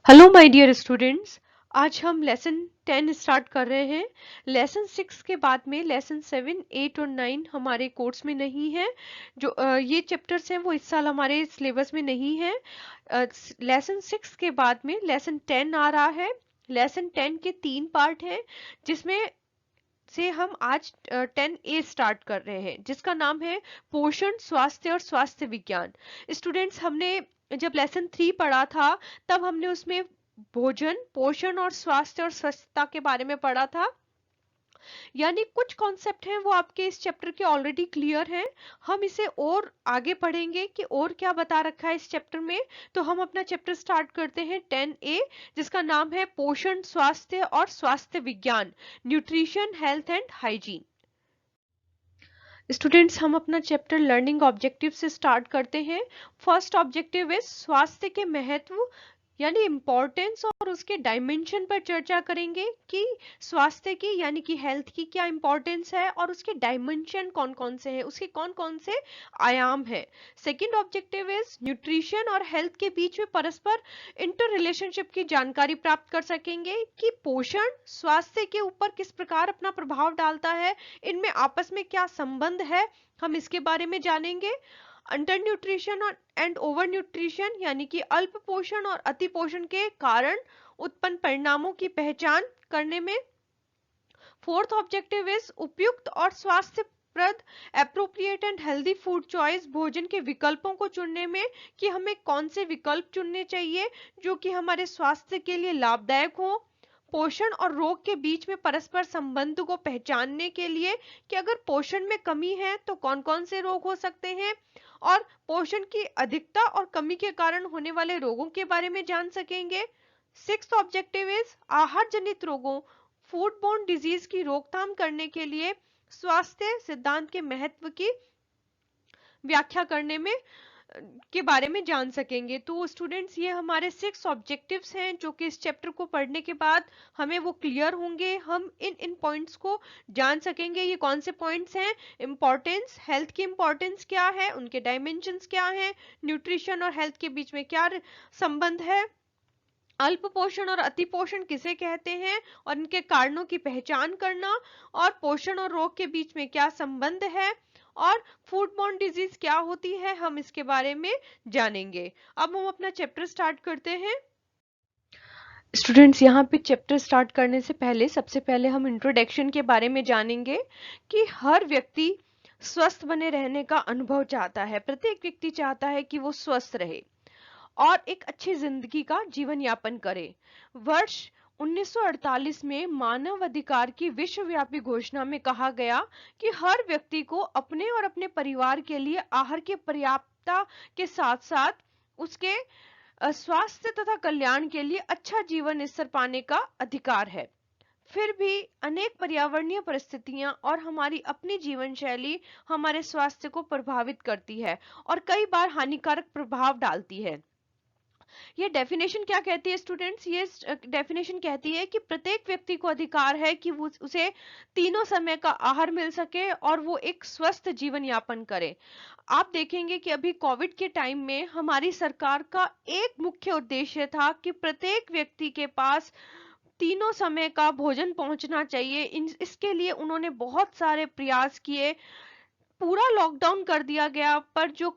Hello my dear students. आज हम lesson 10 start कर रहे हैं। लेसन 6 के बाद में लेसन 7, 8 और 9 हमारे कोर्स में नहीं है। जो ये चैप्टर्स हैं वो इस साल हमारे सिलेबस में नहीं है। लेसन 6 के बाद में लेसन 10 आ रहा है। लेसन 10 के 3 पार्ट हैं, जिसमें से हम आज 10A स्टार्ट कर रहे हैं, जिसका नाम है पोषण, स्वास्थ्य और स्वास्थ्य विज्ञान। स्टूडेंट्स, हमने जब लेसन 3 पढ़ा था तब हमने उसमें भोजन, पोषण और स्वास्थ्य और स्वच्छता के बारे में पढ़ा था। यानी कुछ कॉन्सेप्ट हैं वो आपके इस चैप्टर के ऑलरेडी क्लियर हैं। हम इसे और आगे पढ़ेंगे कि और क्या बता रखा है इस चैप्टर में। तो हम अपना चैप्टर स्टार्ट करते हैं 10A, जिसका नाम है पोषण, स्वास्थ्य और स्वास्थ्य विज्ञान, nutrition, health and hygiene. Students, हम अपना चैप्टर लर्निंग ऑब्जेक्टिव से स्टार्ट करते हैं। फर्स्ट ऑब्जेक्टिव इज स्वास्थ्य के महत्व यानी इम्पोर्टेंस और उसके डायमेंशन पर चर्चा करेंगे कि स्वास्थ्य की यानी कि हेल्थ की क्या इम्पोर्टेंस है और उसके डायमेंशन कौन कौन से हैं, उसके कौन कौन से आयाम हैं। सेकंड ऑब्जेक्टिव इज न्यूट्रिशन और हेल्थ के बीच में परस्पर इंटर रिलेशनशिप की जानकारी प्राप्त कर सकेंगे कि पोषण स्वास्थ्य के ऊपर किस प्रकार अपना प्रभाव डालता है, इनमें आपस में क्या संबंध है, हम इसके बारे में जानेंगे। अंडर न्यूट्रिशन और एंड ओवर न्यूट्रिशन यानी कि अल्प पोषण और अति पोषण के कारण उत्पन्न परिणामों की पहचान करने में। फोर्थ ऑब्जेक्टिव इज उपयुक्त और स्वास्थ्यप्रद appropriate and healthy food choice, भोजन के विकल्पों को चुनने में कि हमें कौन से विकल्प चुनने चाहिए जो कि हमारे स्वास्थ्य के लिए लाभदायक हो। पोषण और रोग के बीच में परस्पर संबंध को पहचानने के लिए कि अगर पोषण में कमी है तो कौन कौन से रोग हो सकते हैं, और पोषण की अधिकता और कमी के कारण होने वाले रोगों के बारे में जान सकेंगे। सिक्स्थ ऑब्जेक्टिव इज आहार जनित रोगों, फूड बोर्न डिजीज की रोकथाम करने के लिए स्वास्थ्य सिद्धांत के महत्व की व्याख्या करने में के बारे में जान सकेंगे। तो स्टूडेंट्स, ये हमारे 6 ऑब्जेक्टिव्स हैं जो कि इस चैप्टर को पढ़ने के बाद हमें वो क्लियर होंगे। हम इन पॉइंट्स को जान सकेंगे। ये कौन से पॉइंट्स हैं? इम्पोर्टेंस, हेल्थ की इम्पोर्टेंस क्या है, उनके डायमेंशंस क्या हैं, न्यूट्रिशन और हेल्थ के बीच में क्या संबंध है, अल्प पोषण और अति पोषण किसे कहते हैं और इनके कारणों की पहचान करना, और पोषण और रोग के बीच में क्या संबंध है, और फूड बॉर्न डिजीज क्या होती है, हम इसके बारे में जानेंगे। अब हम अपना चैप्टर स्टार्ट करते हैं। स्टूडेंट्स, यहाँ पे चैप्टर स्टार्ट करने से पहले सबसे पहले हम इंट्रोडक्शन के बारे में जानेंगे कि हर व्यक्ति स्वस्थ बने रहने का अनुभव चाहता है। प्रत्येक व्यक्ति चाहता है कि वो स्वस्थ रहे और एक अच्छी जिंदगी का जीवन यापन करे। वर्ष 1948 में मानव अधिकार की विश्वव्यापी घोषणा में कहा गया कि हर व्यक्ति को अपने और अपने परिवार के लिए आहार की पर्याप्तता के साथ साथ उसके स्वास्थ्य तथा कल्याण के लिए अच्छा जीवन स्तर पाने का अधिकार है। फिर भी अनेक पर्यावरणीय परिस्थितियां और हमारी अपनी जीवन शैली हमारे स्वास्थ्य को प्रभावित करती है और कई बार हानिकारक प्रभाव डालती है। ये डेफिनेशन क्या कहती है स्टूडेंट्स? ये डेफिनेशन कहती है कि प्रत्येक व्यक्ति को अधिकार है कि वो उसे तीनों समय का आहार मिल सके और वो एक स्वस्थ जीवन यापन करे। आप देखेंगे कि अभी कोविड के टाइम में हमारी सरकार का एक मुख्य उद्देश्य था कि प्रत्येक व्यक्ति के पास तीनों समय का भोजन पहुंचना चाहिए। इसके लिए उन्होंने बहुत सारे प्रयास किए। पूरा लॉकडाउन कर दिया गया, पर जो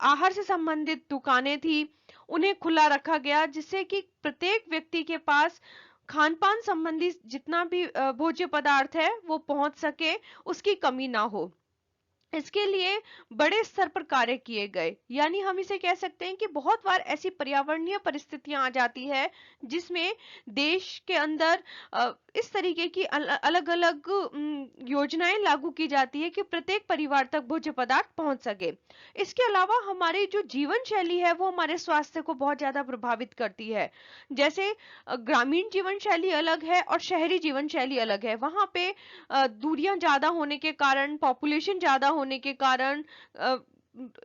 आहार से संबंधित दुकानें थी उन्हें खुला रखा गया, जिससे कि प्रत्येक व्यक्ति के पास खान पान संबंधी जितना भी भोज्य पदार्थ है वो पहुंच सके, उसकी कमी ना हो। इसके लिए बड़े स्तर पर कार्य किए गए। यानी हम इसे कह सकते हैं कि बहुत बार ऐसी पर्यावरणीय परिस्थितियां आ जाती है जिसमें देश के अंदर इस तरीके की अलग अलग योजनाएं लागू की जाती है कि प्रत्येक परिवार तक भोज्य पदार्थ पहुंच सके। इसके अलावा हमारी जो जीवन शैली है वो हमारे स्वास्थ्य को बहुत ज्यादा प्रभावित करती है। जैसे ग्रामीण जीवन शैली अलग है और शहरी जीवन शैली अलग है। वहां पे दूरियां ज्यादा होने के कारण, पॉपुलेशन ज्यादा होने के कारण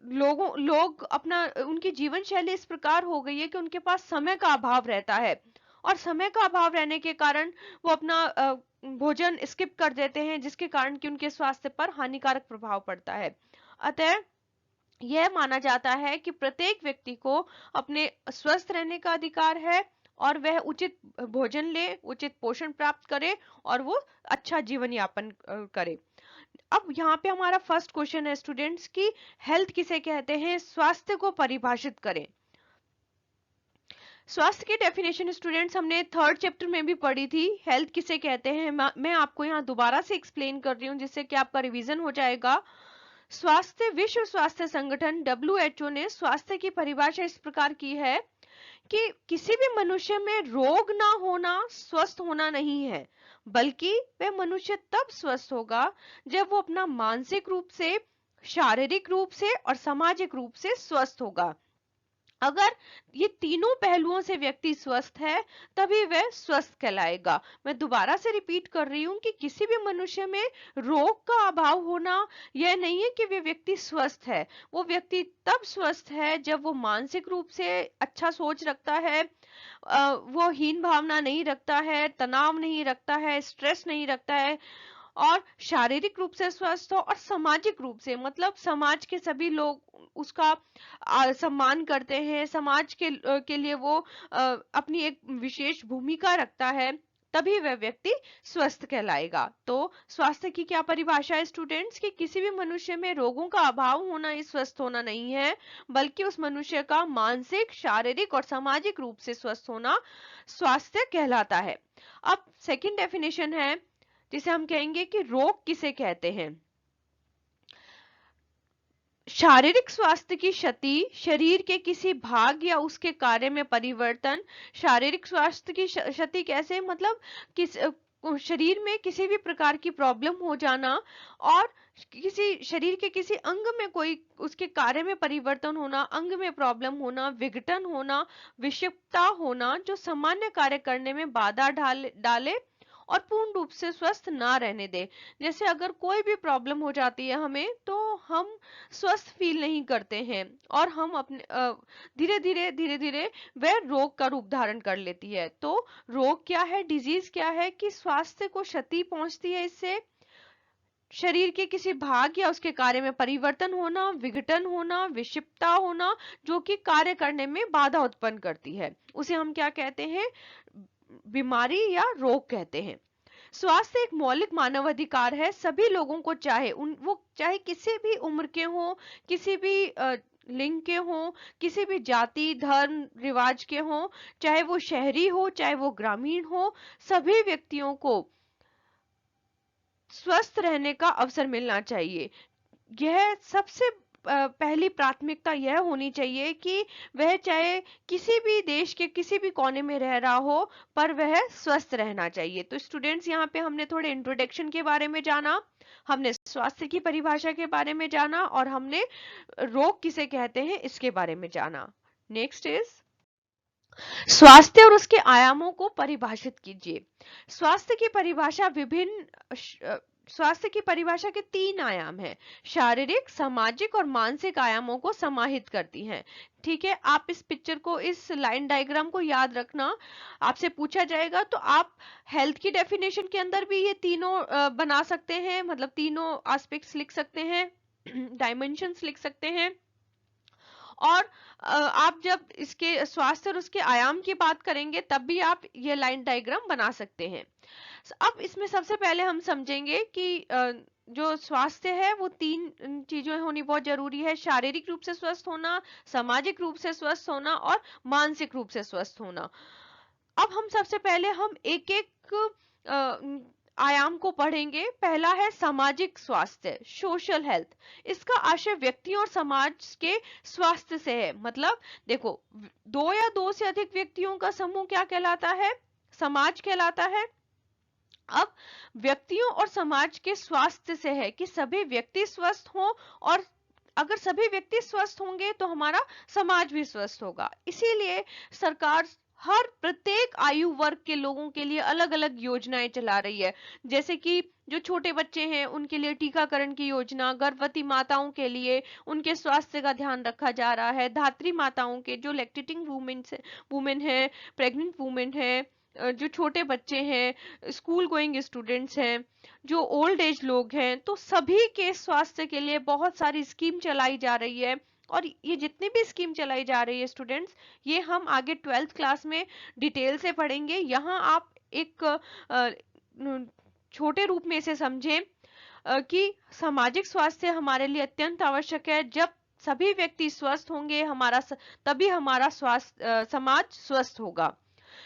लोग अपना उनकी जीवन शैली इस प्रकार हो गई है कि उनके पास समय का अभाव रहता है, और समय का अभाव रहने के कारण वो अपना भोजन स्किप कर देते हैं, जिसके कारण कि उनके स्वास्थ्य पर हानिकारक प्रभाव पड़ता है। अतः यह माना जाता है कि प्रत्येक व्यक्ति को अपने स्वस्थ रहने का अधिकार है और वह उचित भोजन ले, उचित पोषण प्राप्त करे और वो अच्छा जीवन यापन करे। अब यहाँ पे हमारा फर्स्ट क्वेश्चन है स्टूडेंट्स की हेल्थ किसे कहते हैं, स्वास्थ्य को परिभाषित करें। स्वास्थ्य की डेफिनेशन स्टूडेंट्स हमने थर्ड चैप्टर में भी पढ़ी थी, हेल्थ किसे कहते हैं। मैं आपको यहाँ दोबारा से एक्सप्लेन कर रही हूँ जिससे कि आपका रिवीजन हो जाएगा। विश्व स्वास्थ्य संगठन WHO ने स्वास्थ्य की परिभाषा इस प्रकार की है कि किसी भी मनुष्य में रोग ना होना स्वस्थ होना नहीं है, बल्कि वह मनुष्य तब स्वस्थ होगा जब वो अपना मानसिक रूप से, शारीरिक रूप से और सामाजिक रूप से स्वस्थ होगा। अगर ये तीनों पहलुओं से व्यक्ति स्वस्थ है तभी वह स्वस्थ कहलाएगा। मैं दोबारा से रिपीट कर रही हूँ कि किसी भी मनुष्य में रोग का अभाव होना यह नहीं है कि वे व्यक्ति स्वस्थ है। वो व्यक्ति तब स्वस्थ है जब वो मानसिक रूप से अच्छा सोच रखता है, वो हीन भावना नहीं रखता है, तनाव नहीं रखता है, स्ट्रेस नहीं रखता है और शारीरिक रूप से स्वस्थ हो और सामाजिक रूप से, मतलब समाज के सभी लोग उसका सम्मान करते हैं, समाज के लिए वो अपनी एक विशेष भूमिका रखता है, तभी वह व्यक्ति स्वस्थ कहलाएगा। तो स्वास्थ्य की क्या परिभाषा है स्टूडेंट्स कि किसी भी मनुष्य में रोगों का अभाव होना ही स्वस्थ होना नहीं है, बल्कि उस मनुष्य का मानसिक, शारीरिक और सामाजिक रूप से स्वस्थ होना स्वास्थ्य कहलाता है। अब सेकंड डेफिनेशन है जिसे हम कहेंगे कि रोग किसे कहते हैं। शारीरिक स्वास्थ्य की क्षति, शरीर के किसी भाग या उसके कार्य में परिवर्तन। शारीरिक स्वास्थ्य की क्षति कैसे, मतलब शरीर में किसी भी प्रकार की प्रॉब्लम हो जाना और किसी शरीर के किसी अंग में कोई उसके कार्य में परिवर्तन होना, अंग में प्रॉब्लम होना, विघटन होना, विषिप्तता होना जो सामान्य कार्य करने में बाधा डाले और पूर्ण रूप से स्वस्थ ना रहने दे। जैसे अगर कोई भी प्रॉब्लम हो जाती है हमें तो हम स्वस्थ फील नहीं करते हैं और हम अपने धीरे धीरे वह रोग का रूप धारण कर लेती है। तो रोग क्या है, डिजीज क्या है कि स्वास्थ्य को क्षति पहुंचती है, इससे शरीर के किसी भाग या उसके कार्य में परिवर्तन होना, विघटन होना, विषिप्तता होना जो कि कार्य करने में बाधा उत्पन्न करती है, उसे हम क्या कहते हैं, बीमारी या रोग कहते हैं। स्वास्थ्य एक मौलिक मानव अधिकार है, सभी लोगों को वो चाहे किसी भी उम्र के हो, किसी भी लिंग के हो, किसी भी जाति, धर्म, रिवाज के हो, चाहे वो शहरी हो चाहे वो ग्रामीण हो, सभी व्यक्तियों को स्वस्थ रहने का अवसर मिलना चाहिए। यह सबसे पहली प्राथमिकता यह होनी चाहिए कि वह चाहे किसी भी देश के किसी भी कोने में रह रहा हो पर वह स्वस्थ रहना चाहिए। तो स्टूडेंट्स यहाँ पे हमने थोड़े इंट्रोडक्शन के बारे में जाना, हमने स्वास्थ्य की परिभाषा के बारे में जाना और हमने रोग किसे कहते हैं इसके बारे में जाना। नेक्स्ट इज स्वास्थ्य और उसके आयामों को परिभाषित कीजिए। स्वास्थ्य की परिभाषा के 3 आयाम हैं, शारीरिक, सामाजिक और मानसिक आयामों को समाहित करती हैं। ठीक है, आप इस पिक्चर को, इस लाइन डायग्राम को याद रखना, आपसे पूछा जाएगा तो आप हेल्थ की डेफिनेशन के अंदर भी ये तीनों बना सकते हैं, मतलब तीनों एस्पेक्ट्स लिख सकते हैं, डायमेंशंस लिख सकते हैं। और आप जब इसके स्वास्थ्य और उसके आयाम की बात करेंगे तब भी आप ये लाइन डायग्राम बना सकते हैं। अब इसमें सबसे पहले हम समझेंगे कि जो स्वास्थ्य है वो 3 चीजें होनी बहुत जरूरी है, शारीरिक रूप से स्वस्थ होना, सामाजिक रूप से स्वस्थ होना और मानसिक रूप से स्वस्थ होना। अब हम सबसे पहले हम एक एक आयाम को पढ़ेंगे। पहला है सामाजिक स्वास्थ्य, सोशल हेल्थ। इसका आशय व्यक्तियों और समाज के स्वास्थ्य से है। मतलब देखो, 2 या 2 से अधिक व्यक्तियों का समूह क्या कहलाता है, समाज कहलाता है। अब व्यक्तियों और समाज के स्वास्थ्य से है कि सभी व्यक्ति स्वस्थ हों और अगर सभी व्यक्ति स्वस्थ होंगे तो हमारा समाज भी स्वस्थ होगा। इसीलिए सरकार हर प्रत्येक आयु वर्ग के लोगों के लिए अलग अलग योजनाएं चला रही है। जैसे कि जो छोटे बच्चे हैं उनके लिए टीकाकरण की योजना, गर्भवती माताओं के लिए उनके स्वास्थ्य का ध्यान रखा जा रहा है, धात्री माताओं के, जो लैक्टेटिंग वुमेन है, प्रेग्नेंट वुमेन है, जो छोटे बच्चे हैं, स्कूल गोइंग स्टूडेंट्स हैं, जो ओल्ड एज लोग हैं, तो सभी के स्वास्थ्य के लिए बहुत सारी स्कीम चलाई जा रही है। और ये जितनी भी स्कीम चलाई जा रही है स्टूडेंट्स, ये हम आगे 12th क्लास में डिटेल से पढ़ेंगे। यहाँ आप एक छोटे रूप में इसे समझें कि सामाजिक स्वास्थ्य हमारे लिए अत्यंत आवश्यक है। जब सभी व्यक्ति स्वस्थ होंगे तभी हमारा समाज स्वस्थ होगा।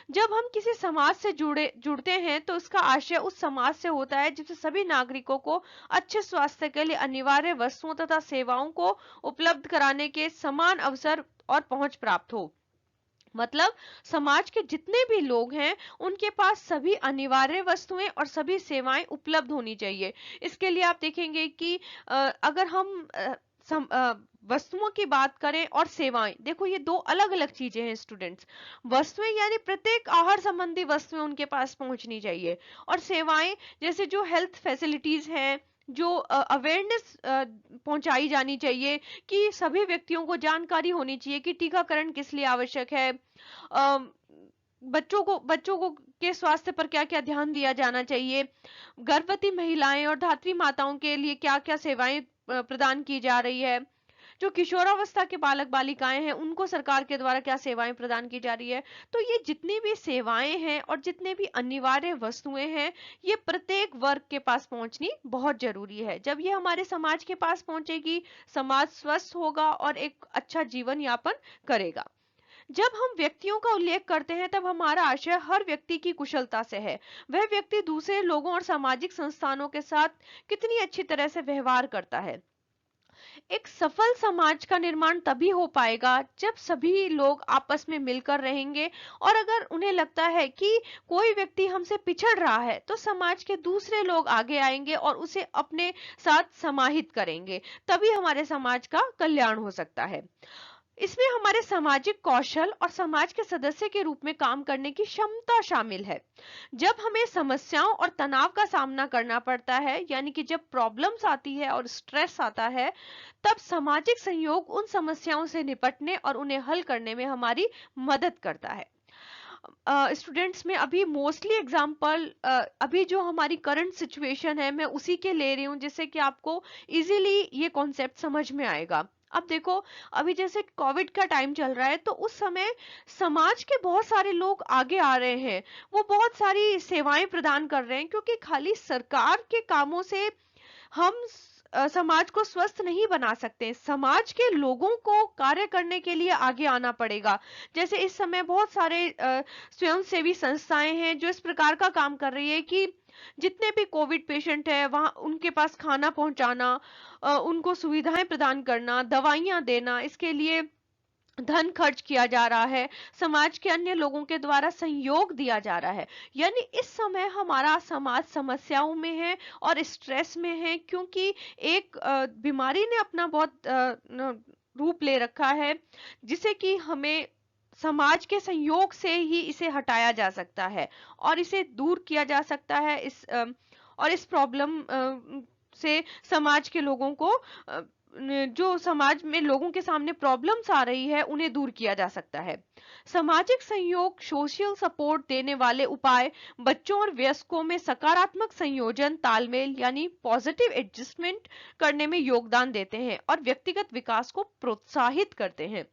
जब हम किसी समाज से जुड़ते हैं तो उसका आशय उस समाज से होता है जिससे सभी नागरिकों को अच्छे स्वास्थ्य के लिए अनिवार्य वस्तुओं तथा सेवाओं को उपलब्ध कराने के समान अवसर और पहुंच प्राप्त हो। मतलब समाज के जितने भी लोग हैं उनके पास सभी अनिवार्य वस्तुएं और सभी सेवाएं उपलब्ध होनी चाहिए। इसके लिए आप देखेंगे कि अगर हम वस्तुओं की बात करें और सेवाएं, देखो ये दो अलग अलग चीजें हैं स्टूडेंट्स। वस्तुएं यानी प्रत्येक आहार संबंधी वस्तुएं उनके पास पहुंचनी चाहिए, और सेवाएं जैसे जो हेल्थ फैसिलिटीज हैं, जो अवेयरनेस पहुंचाई जानी चाहिए कि सभी व्यक्तियों को जानकारी होनी चाहिए कि टीकाकरण किस लिए आवश्यक है, बच्चों को के स्वास्थ्य पर क्या क्या ध्यान दिया जाना चाहिए, गर्भवती महिलाएं और धात्री माताओं के लिए क्या क्या सेवाएं प्रदान की जा रही है, जो किशोरावस्था के बालक बालिकाएं हैं उनको सरकार के द्वारा क्या सेवाएं प्रदान की जा रही है। तो ये जितनी भी सेवाएं हैं और जितने भी अनिवार्य वस्तुएं हैं, ये प्रत्येक वर्ग के पास पहुंचनी बहुत जरूरी है। जब ये हमारे समाज के पास पहुंचेगी, समाज स्वस्थ होगा और एक अच्छा जीवन यापन करेगा। जब हम व्यक्तियों का उल्लेख करते हैं तब हमारा आशय हर व्यक्ति की कुशलता से है। वह व्यक्ति दूसरे लोगों और सामाजिक संस्थानों के साथ कितनी अच्छी तरह से व्यवहार करता है। एक सफल समाज का निर्माण तभी हो पाएगा जब सभी लोग आपस में मिलकर रहेंगे, और अगर उन्हें लगता है कि कोई व्यक्ति हमसे पिछड़ रहा है तो समाज के दूसरे लोग आगे आएंगे और उसे अपने साथ समाहित करेंगे, तभी हमारे समाज का कल्याण हो सकता है। इसमें हमारे सामाजिक कौशल और समाज के सदस्य के रूप में काम करने की क्षमता शामिल है। जब हमें समस्याओं और तनाव का सामना करना पड़ता है, यानी कि जब प्रॉब्लम्स आती है और स्ट्रेस आता है, तब सामाजिक सहयोग उन समस्याओं से निपटने और उन्हें हल करने में हमारी मदद करता है। स्टूडेंट्स में अभी मोस्टली एग्जाम्पल अभी जो हमारी करंट सिचुएशन है मैं उसी के ले रही हूँ, जिससे कि आपको इजीली ये कॉन्सेप्ट समझ में आएगा। अब देखो, अभी जैसे कोविड का टाइम चल रहा है तो उस समय समाज के बहुत सारे लोग आगे आ रहे हैं, वो बहुत सारी सेवाएं प्रदान कर रहे हैं, क्योंकि खाली सरकार के कामों से हम समाज को स्वस्थ नहीं बना सकते। समाज के लोगों को कार्य करने के लिए आगे आना पड़ेगा। जैसे इस समय बहुत सारे स्वयंसेवी संस्थाएं हैं जो इस प्रकार का काम कर रही है कि जितने भी कोविड पेशेंट है वहां उनके पास खाना पहुंचाना, उनको सुविधाएं प्रदान करना, दवाइयां देना, इसके लिए धन खर्च किया जा रहा है, समाज के अन्य लोगों के द्वारा सहयोग दिया जा रहा है। यानी इस समय हमारा समाज समस्याओं में है और स्ट्रेस में है, क्योंकि एक बीमारी ने अपना बहुत रूप ले रखा है, जिसे कि हमें समाज के सहयोग से ही इसे हटाया जा सकता है और इसे दूर किया जा सकता है। और इस प्रॉब्लम से समाज के लोगों को जो समाज में लोगों के सामने प्रॉब्लम्स आ रही है उन्हें दूर किया जा सकता है। सामाजिक सहयोग, सोशल सपोर्ट देने वाले उपाय बच्चों और वयस्कों में सकारात्मक संयोजन, तालमेल यानी पॉजिटिव एडजस्टमेंट करने में योगदान देते हैं और व्यक्तिगत विकास को प्रोत्साहित करते हैं।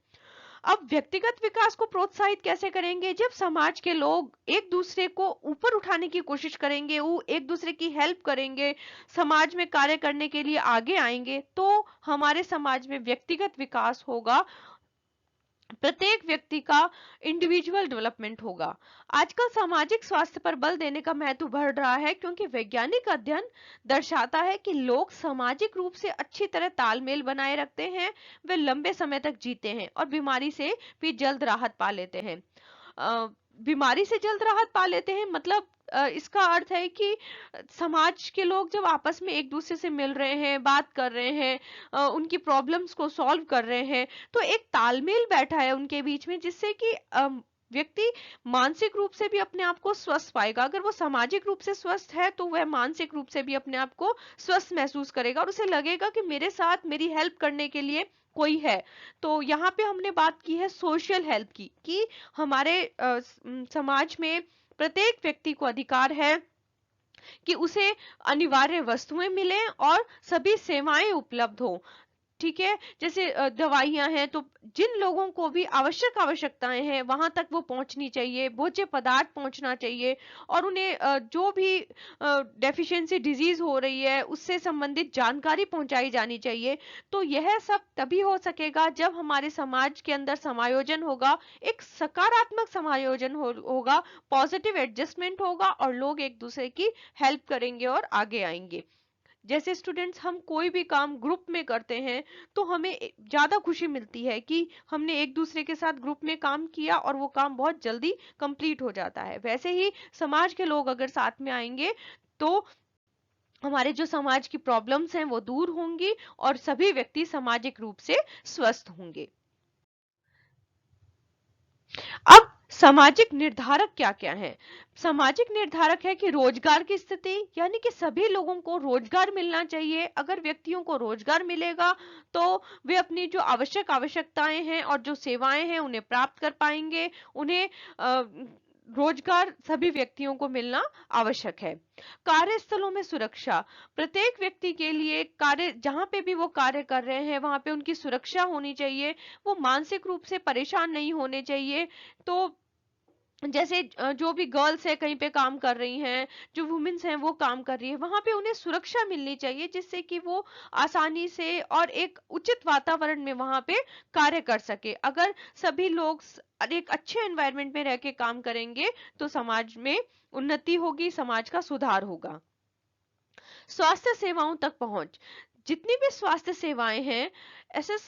अब व्यक्तिगत विकास को प्रोत्साहित कैसे करेंगे? जब समाज के लोग एक दूसरे को ऊपर उठाने की कोशिश करेंगे, वो एक दूसरे की हेल्प करेंगे, समाज में कार्य करने के लिए आगे आएंगे, तो हमारे समाज में व्यक्तिगत विकास होगा, प्रत्येक व्यक्ति का इंडिविजुअल डेवलपमेंट होगा। आजकल सामाजिक स्वास्थ्य पर बल देने का महत्व बढ़ रहा है, क्योंकि वैज्ञानिक अध्ययन दर्शाता है कि लोग सामाजिक रूप से अच्छी तरह तालमेल बनाए रखते हैं, वे लंबे समय तक जीते हैं और बीमारी से भी जल्द राहत पा लेते हैं। बीमारी से जल्द राहत पा लेते हैं मतलब इसका अर्थ है कि समाज के लोग जब आपस में एक दूसरे से मिल रहे हैं, बात कर रहे हैं, उनकी प्रॉब्लम्स को सॉल्व कर रहे हैं, तो एक तालमेल बैठा है उनके बीच में, जिससे कि व्यक्ति मानसिक रूप से भी अपने आप को स्वस्थ पाएगा। अगर वो सामाजिक रूप से स्वस्थ है तो वह मानसिक रूप से भी अपने आप को स्वस्थ महसूस करेगा और उसे लगेगा कि मेरे साथ मेरी हेल्प करने के लिए कोई है। तो यहाँ पे हमने बात की है सोशल हेल्प की, कि हमारे समाज में प्रत्येक व्यक्ति को अधिकार है कि उसे अनिवार्य वस्तुएं मिलें और सभी सेवाएं उपलब्ध हो। ठीक है, जैसे दवाइयां हैं, तो जिन लोगों को भी आवश्यकताएं हैं वहां तक वो पहुंचनी चाहिए, भोज्य पदार्थ पहुंचना चाहिए, और उन्हें जो भी डेफिशिएंसी डिजीज हो रही है उससे संबंधित जानकारी पहुंचाई जानी चाहिए। तो यह सब तभी हो सकेगा जब हमारे समाज के अंदर समायोजन होगा, एक सकारात्मक समायोजन होगा, पॉजिटिव एडजस्टमेंट होगा, और लोग एक दूसरे की हेल्प करेंगे और आगे आएंगे। जैसे स्टूडेंट्स, हम कोई भी काम ग्रुप में करते हैं तो हमें ज्यादा खुशी मिलती है कि हमने एक दूसरे के साथ ग्रुप में काम किया और वो काम बहुत जल्दी कंप्लीट हो जाता है। वैसे ही समाज के लोग अगर साथ में आएंगे तो हमारे जो समाज की प्रॉब्लम्स हैं वो दूर होंगी और सभी व्यक्ति सामाजिक रूप से स्वस्थ होंगे। अब सामाजिक निर्धारक क्या क्या हैं? सामाजिक निर्धारक है कि रोजगार की स्थिति, यानी कि सभी लोगों को रोजगार मिलना चाहिए। अगर व्यक्तियों को रोजगार मिलेगा तो वे अपनी जो आवश्यकताएं हैं और जो सेवाएं हैं उन्हें प्राप्त कर पाएंगे। उन्हें रोजगार सभी व्यक्तियों को मिलना आवश्यक है। कार्यस्थलों में सुरक्षा, प्रत्येक व्यक्ति के लिए कार्य, जहां पे भी वो कार्य कर रहे हैं वहां पे उनकी सुरक्षा होनी चाहिए, वो मानसिक रूप से परेशान नहीं होने चाहिए। तो जैसे जो भी गर्ल्स है कहीं पे काम कर रही हैं, जो वुमेन्स हैं वो काम कर रही है, वहां पे उन्हें सुरक्षा मिलनी चाहिए जिससे कि वो आसानी से और एक उचित वातावरण में वहां पे कार्य कर सके। अगर सभी लोग एक अच्छे एनवायरनमेंट में रह के काम करेंगे तो समाज में उन्नति होगी, समाज का सुधार होगा। स्वास्थ्य सेवाओं तक पहुंच, जितनी भी स्वास्थ्य सेवाएं हैं, एसेस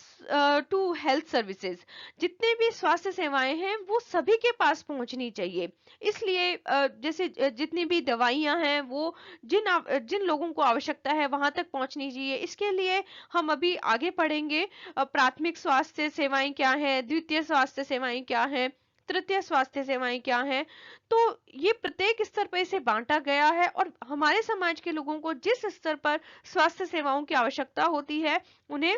टू हेल्थ सर्विसेज, जितने भी स्वास्थ्य सेवाएं हैं वो सभी के पास पहुंचनी चाहिए। इसलिए जैसे जितनी भी दवाइयां हैं वो जिन लोगों को आवश्यकता है वहां तक पहुंचनी चाहिए। इसके लिए हम अभी आगे पढ़ेंगे, प्राथमिक स्वास्थ्य सेवाएं क्या है, द्वितीय स्वास्थ्य सेवाएं क्या है, तृतीय स्वास्थ्य सेवाएं क्या हैं। तो ये प्रत्येक स्तर पर इसे बांटा गया है और हमारे समाज के लोगों को जिस स्तर पर स्वास्थ्य सेवाओं की आवश्यकता होती है उन्हें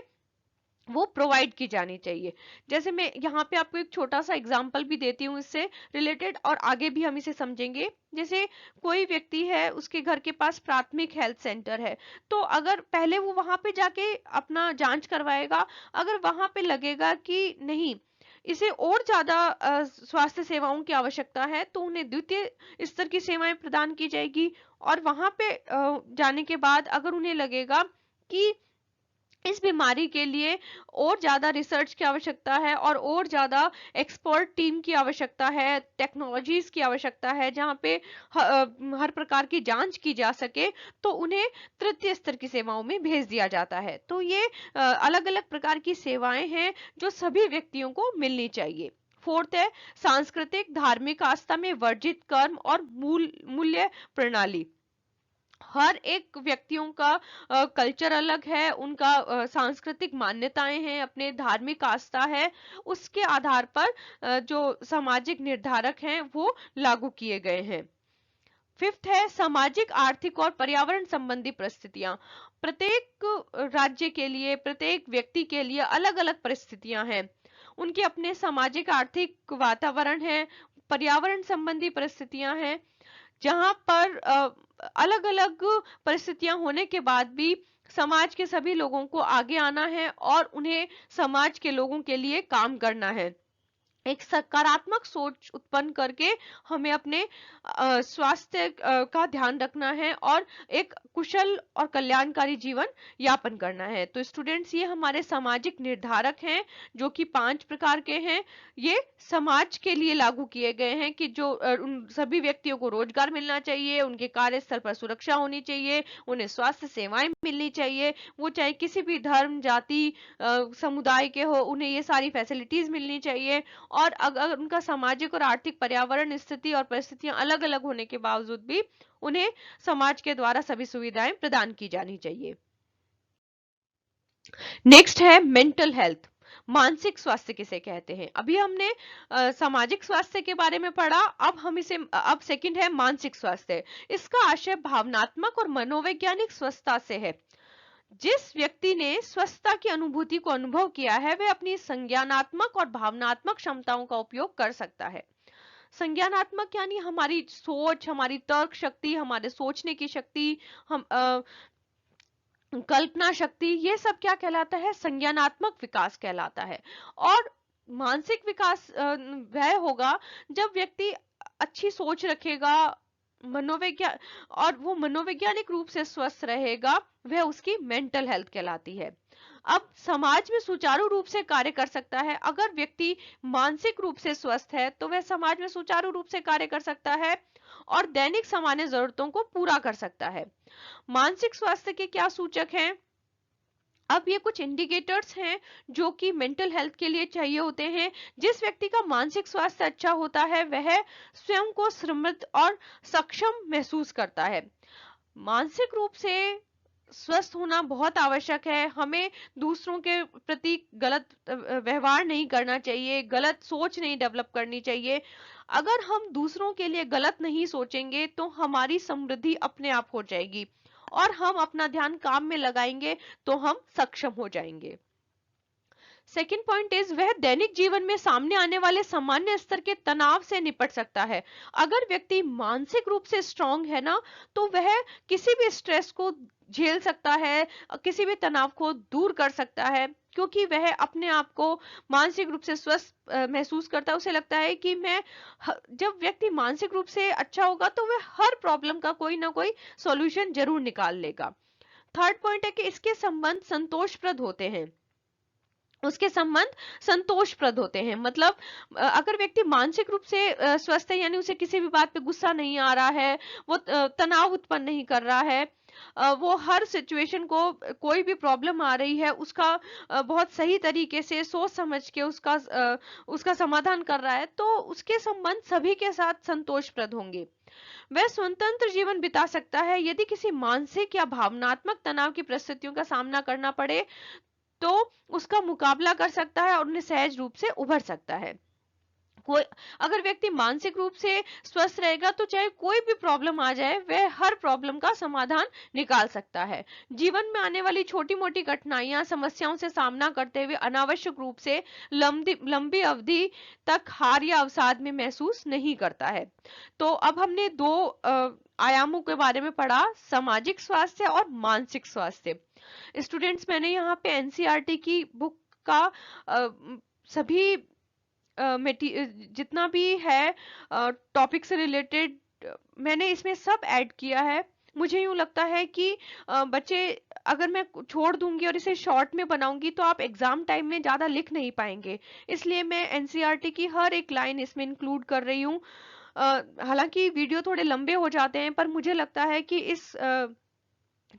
वो प्रोवाइड की जानी चाहिए। जैसे मैं यहाँ पे आपको एक छोटा सा एग्जांपल भी देती हूँ इससे रिलेटेड, और आगे भी हम इसे समझेंगे। जैसे कोई व्यक्ति है, उसके घर के पास प्राथमिक हेल्थ सेंटर है, तो अगर पहले वो वहां पे जाके अपना जांच करवाएगा, अगर वहां पे लगेगा कि नहीं इसे और ज्यादा स्वास्थ्य सेवाओं की आवश्यकता है तो उन्हें द्वितीय स्तर की सेवाएं प्रदान की जाएगी। और वहां पे जाने के बाद अगर उन्हें लगेगा कि इस बीमारी के लिए और ज्यादा रिसर्च की आवश्यकता है और ज्यादा एक्सपर्ट टीम की आवश्यकता है, टेक्नोलॉजीज की आवश्यकता है जहां पे हर प्रकार की जांच की जा सके, तो उन्हें तृतीय स्तर की सेवाओं में भेज दिया जाता है। तो ये अलग अलग प्रकार की सेवाएं हैं जो सभी व्यक्तियों को मिलनी चाहिए। फोर्थ है सांस्कृतिक धार्मिक आस्था में वर्जित कर्म और मूल्य प्रणाली। हर एक व्यक्तियों का कल्चर अलग है, उनका सांस्कृतिक मान्यताएं हैं, अपने धार्मिक आस्था है, उसके आधार पर जो सामाजिक निर्धारक हैं वो लागू किए गए हैं। फिफ्थ है सामाजिक आर्थिक और पर्यावरण संबंधी परिस्थितियां। प्रत्येक राज्य के लिए, प्रत्येक व्यक्ति के लिए अलग अलग परिस्थितियां हैं, उनके अपने सामाजिक आर्थिक वातावरण है, पर्यावरण संबंधी परिस्थितियां हैं, जहां पर अलग अलग परिस्थितियां होने के बाद भी समाज के सभी लोगों को आगे आना है और उन्हें समाज के लोगों के लिए काम करना है। एक सकारात्मक सोच उत्पन्न करके हमें अपने स्वास्थ्य का ध्यान रखना है और एक कुशल और कल्याणकारी जीवन यापन करना है। तो स्टूडेंट्स, ये हमारे सामाजिक निर्धारक हैं जो कि 5 प्रकार के हैं। ये समाज के लिए लागू किए गए हैं कि जो उन सभी व्यक्तियों को रोजगार मिलना चाहिए, उनके कार्यस्थल पर सुरक्षा होनी चाहिए, उन्हें स्वास्थ्य सेवाएं मिलनी चाहिए, वो चाहे किसी भी धर्म जाति समुदाय के हो, उन्हें ये सारी फैसिलिटीज मिलनी चाहिए। और अगर उनका सामाजिक और आर्थिक पर्यावरण स्थिति और परिस्थितियां अलग अलग होने के बावजूद भी उन्हें समाज के द्वारा सभी सुविधाएं प्रदान की जानी चाहिए। नेक्स्ट है मेंटल हेल्थ, मानसिक स्वास्थ्य किसे कहते हैं। अभी हमने सामाजिक स्वास्थ्य के बारे में पढ़ा, अब सेकंड है मानसिक स्वास्थ्य। इसका आशय भावनात्मक और मनोवैज्ञानिक स्वस्थता से है। जिस व्यक्ति ने स्वस्थता की अनुभूति को अनुभव किया है वह अपनी संज्ञानात्मक और भावनात्मक क्षमताओं का उपयोग कर सकता है। संज्ञानात्मक यानी हमारी सोच, हमारी तर्क शक्ति, हमारे सोचने की शक्ति, हम कल्पना शक्ति, ये सब क्या कहलाता है? संज्ञानात्मक विकास कहलाता है। और मानसिक विकास वह होगा जब व्यक्ति अच्छी सोच रखेगा, मनोवैज्ञान और वो मनोवैज्ञानिक रूप से स्वस्थ रहेगा, वह उसकी मेंटल हेल्थ कहलाती है। अब समाज में सुचारू रूप से कार्य कर सकता है। अगर व्यक्ति मानसिक रूप से स्वस्थ है तो वह समाज में सुचारू रूप से कार्य कर सकता है और दैनिक सामान्य जरूरतों को पूरा कर सकता है। मानसिक स्वास्थ्य के क्या सूचक हैं? अब ये कुछ इंडिकेटर्स हैं जो कि मेंटल हेल्थ के लिए चाहिए होते हैं। जिस व्यक्ति का मानसिक स्वास्थ्य अच्छा होता है वह स्वयं को समृद्ध और सक्षम महसूस करता है। मानसिक रूप से स्वस्थ होना बहुत आवश्यक है। हमें दूसरों के प्रति गलत व्यवहार नहीं करना चाहिए, गलत सोच नहीं डेवलप करनी चाहिए। अगर हम दूसरों के लिए गलत नहीं सोचेंगे तो हमारी समृद्धि अपने आप हो जाएगी और हम अपना ध्यान काम में लगाएंगे तो हम सक्षम हो जाएंगे। सेकेंड पॉइंट इज, वह दैनिक जीवन में सामने आने वाले सामान्य स्तर के तनाव से निपट सकता है। अगर व्यक्ति मानसिक रूप से स्ट्रांग है ना, तो वह किसी भी स्ट्रेस को झेल सकता है, किसी भी तनाव को दूर कर सकता है, क्योंकि वह अपने आप को मानसिक रूप से स्वस्थ महसूस करता है। उसे लगता है कि जब व्यक्ति मानसिक रूप से अच्छा होगा तो वह हर प्रॉब्लम का कोई ना कोई सॉल्यूशन जरूर निकाल लेगा। थर्ड पॉइंट है कि इसके संबंध संतोषप्रद होते हैं। उसके संबंध संतोषप्रद होते हैं, मतलब अगर व्यक्ति मानसिक रूप से स्वस्थ है, यानी उसे किसी भी बात पे गुस्सा नहीं आ रहा है, वो तनाव उत्पन्न नहीं कर रहा है, वो हर सिचुएशन को, कोई भी प्रॉब्लम आ रही है उसका बहुत सही तरीके से सोच समझ के उसका समाधान कर रहा है, तो उसके संबंध सभी के साथ संतोषप्रद होंगे। वह स्वतंत्र जीवन बिता सकता है। यदि किसी मानसिक या भावनात्मक तनाव की परिस्थितियों का सामना करना पड़े तो उसका मुकाबला कर सकता है और उन्हें सहज रूप से उभर सकता है। कोई अगर व्यक्ति मानसिक रूप से स्वस्थ रहेगा तो चाहे कोई भी प्रॉब्लम आ जाए वह हर प्रॉब्लम का समाधान निकाल सकता है। जीवन में आने वाली छोटी मोटी कठिनाइयां, समस्याओं से सामना करते हुए अनावश्यक रूप से लंबी अवधि तक हार या अवसाद में महसूस नहीं करता है। तो अब हमने दो आयामों के बारे में पढ़ा, सामाजिक स्वास्थ्य और मानसिक स्वास्थ्य। स्टूडेंट्स, मैंने यहाँ पे एनसीईआरटी की बुक का सभी जितना भी है टॉपिक से रिलेटेड मैंने इसमें सब ऐड किया है। मुझे यूं लगता है कि बच्चे, अगर मैं छोड़ दूंगी और इसे शॉर्ट में बनाऊंगी तो आप एग्जाम टाइम में ज्यादा लिख नहीं पाएंगे, इसलिए मैं एनसीईआरटी की हर एक लाइन इसमें इंक्लूड कर रही हूँ। हालांकि वीडियो थोड़े लंबे हो जाते हैं, पर मुझे लगता है कि इस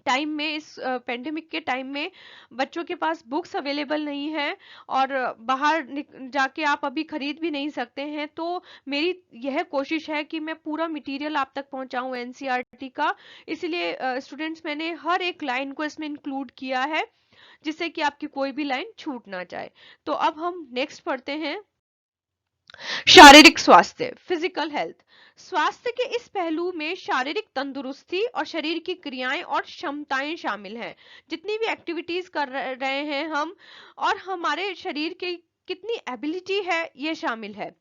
टाइम में, इस पेंडेमिक के टाइम में बच्चों के पास बुक्स अवेलेबल नहीं है और बाहर जाके आप अभी खरीद भी नहीं सकते हैं, तो मेरी यह कोशिश है कि मैं पूरा मटेरियल आप तक पहुंचाऊं एनसीईआरटी का। इसलिए स्टूडेंट्स, मैंने हर एक लाइन को इसमें इंक्लूड किया है जिससे कि आपकी कोई भी लाइन छूट ना जाए। तो अब हम नेक्स्ट पढ़ते हैं, शारीरिक स्वास्थ्य, फिजिकल हेल्थ। स्वास्थ्य के इस पहलू में शारीरिक तंदुरुस्ती और शरीर की क्रियाएं और क्षमताएं शामिल हैं। जितनी भी एक्टिविटीज कर रहे हैं हम, और हमारे शरीर की कितनी एबिलिटी है, ये शामिल है।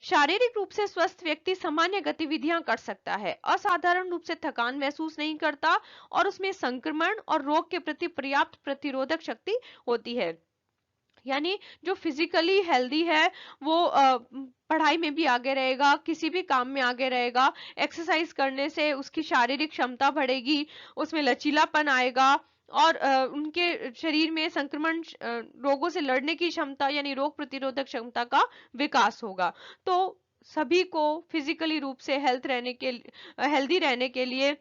शारीरिक रूप से स्वस्थ व्यक्ति सामान्य गतिविधियां कर सकता है, असाधारण रूप से थकान महसूस नहीं करता और उसमें संक्रमण और रोग के प्रति पर्याप्त प्रतिरोधक शक्ति होती है। यानी जो फिजिकली हेल्दी है वो पढ़ाई में भी आगे रहेगा, किसी भी काम में आगे रहेगा। एक्सरसाइज करने से उसकी शारीरिक क्षमता बढ़ेगी, उसमें लचीलापन आएगा और उनके शरीर में संक्रमण रोगों से लड़ने की क्षमता यानी रोग प्रतिरोधक क्षमता का विकास होगा। तो सभी को फिजिकली रूप से हेल्दी रहने के लिए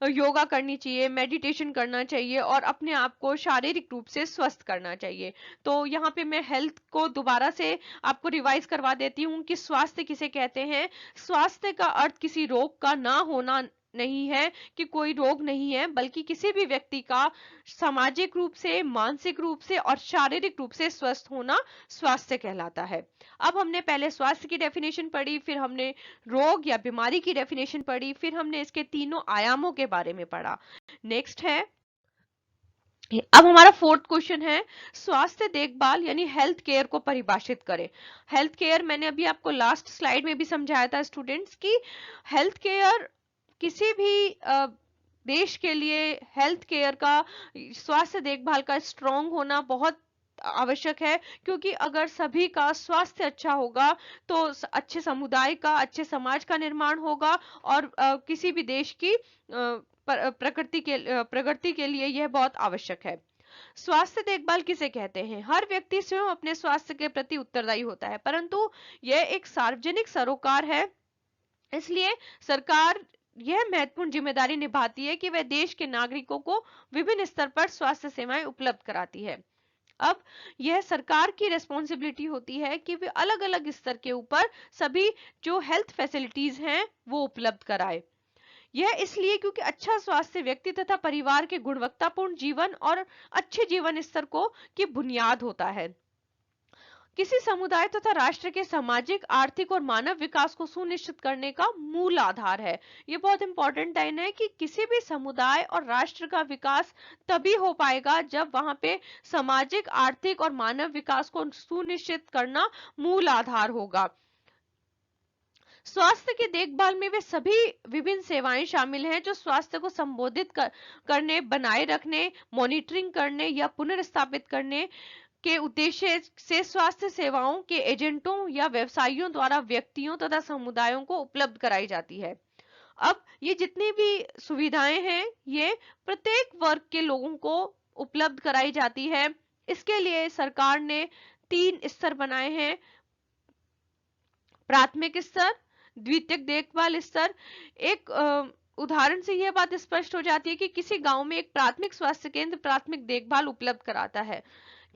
योगा करनी चाहिए, मेडिटेशन करना चाहिए और अपने आप को शारीरिक रूप से स्वस्थ करना चाहिए। तो यहाँ पे मैं हेल्थ को दोबारा से आपको रिवाइज करवा देती हूँ कि स्वास्थ्य किसे कहते हैं। स्वास्थ्य का अर्थ किसी रोग का ना होना नहीं है, कि कोई रोग नहीं है, बल्कि किसी भी व्यक्ति का सामाजिक रूप से, मानसिक रूप से और शारीरिक रूप से स्वस्थ होना स्वास्थ्य कहलाता है। अब हमने पहले स्वास्थ्य की डेफिनेशन पढ़ी, फिर हमने रोग या बीमारी की डेफिनेशन पढ़ी, फिर हमने इसके तीनों आयामों के बारे में पढ़ा। नेक्स्ट है, अब हमारा फोर्थ क्वेश्चन है, स्वास्थ्य देखभाल यानी हेल्थ केयर को परिभाषित करें। हेल्थ केयर मैंने अभी आपको लास्ट स्लाइड में भी समझाया था स्टूडेंट्स की हेल्थ केयर किसी भी देश के लिए हेल्थ केयर का, स्वास्थ्य देखभाल का स्ट्रॉन्ग होना बहुत आवश्यक है, क्योंकि अगर सभी का स्वास्थ्य अच्छा होगा तो अच्छे समुदाय का, अच्छे समाज का निर्माण होगा, और किसी भी देश की प्रगति के लिए यह बहुत आवश्यक है। स्वास्थ्य देखभाल किसे कहते हैं? हर व्यक्ति स्वयं अपने स्वास्थ्य के प्रति उत्तरदायी होता है, परंतु यह एक सार्वजनिक सरोकार है, इसलिए सरकार यह महत्वपूर्ण जिम्मेदारी निभाती है कि वह देश के नागरिकों को विभिन्न स्तर पर स्वास्थ्य सेवाएं उपलब्ध कराती है। अब यह सरकार की रिस्पॉन्सिबिलिटी होती है कि वे अलग अलग स्तर के ऊपर सभी जो हेल्थ फैसिलिटीज हैं वो उपलब्ध कराए। यह इसलिए क्योंकि अच्छा स्वास्थ्य व्यक्ति तथा परिवार के गुणवत्तापूर्ण जीवन और अच्छे जीवन स्तर को की बुनियाद होता है। किसी समुदाय तथा राष्ट्र के सामाजिक, आर्थिक और मानव विकास को सुनिश्चित करने का मूल आधार है। ये बहुत इंपॉर्टेंट लाइन है कि किसी भी समुदाय और राष्ट्र का विकास तभी हो पाएगा जब वहां पे सामाजिक, आर्थिक और मानव विकास को सुनिश्चित करना मूल आधार होगा। स्वास्थ्य की देखभाल में वे सभी विभिन्न सेवाएं शामिल हैं जो स्वास्थ्य को संबोधित करने, बनाए रखने, मॉनिटरिंग करने या पुनर्स्थापित करने के उद्देश्य से स्वास्थ्य सेवाओं के एजेंटों या व्यवसायियों द्वारा व्यक्तियों तथा समुदायों को उपलब्ध कराई जाती है। अब ये जितनी भी सुविधाएं हैं ये प्रत्येक वर्ग के लोगों को उपलब्ध कराई जाती है। इसके लिए सरकार ने 3 स्तर बनाए हैं: प्राथमिक स्तर, द्वितीयक देखभाल स्तर। एक उदाहरण से यह बात स्पष्ट हो जाती है कि किसी गांव में एक प्राथमिक स्वास्थ्य केंद्र प्राथमिक देखभाल उपलब्ध कराता है।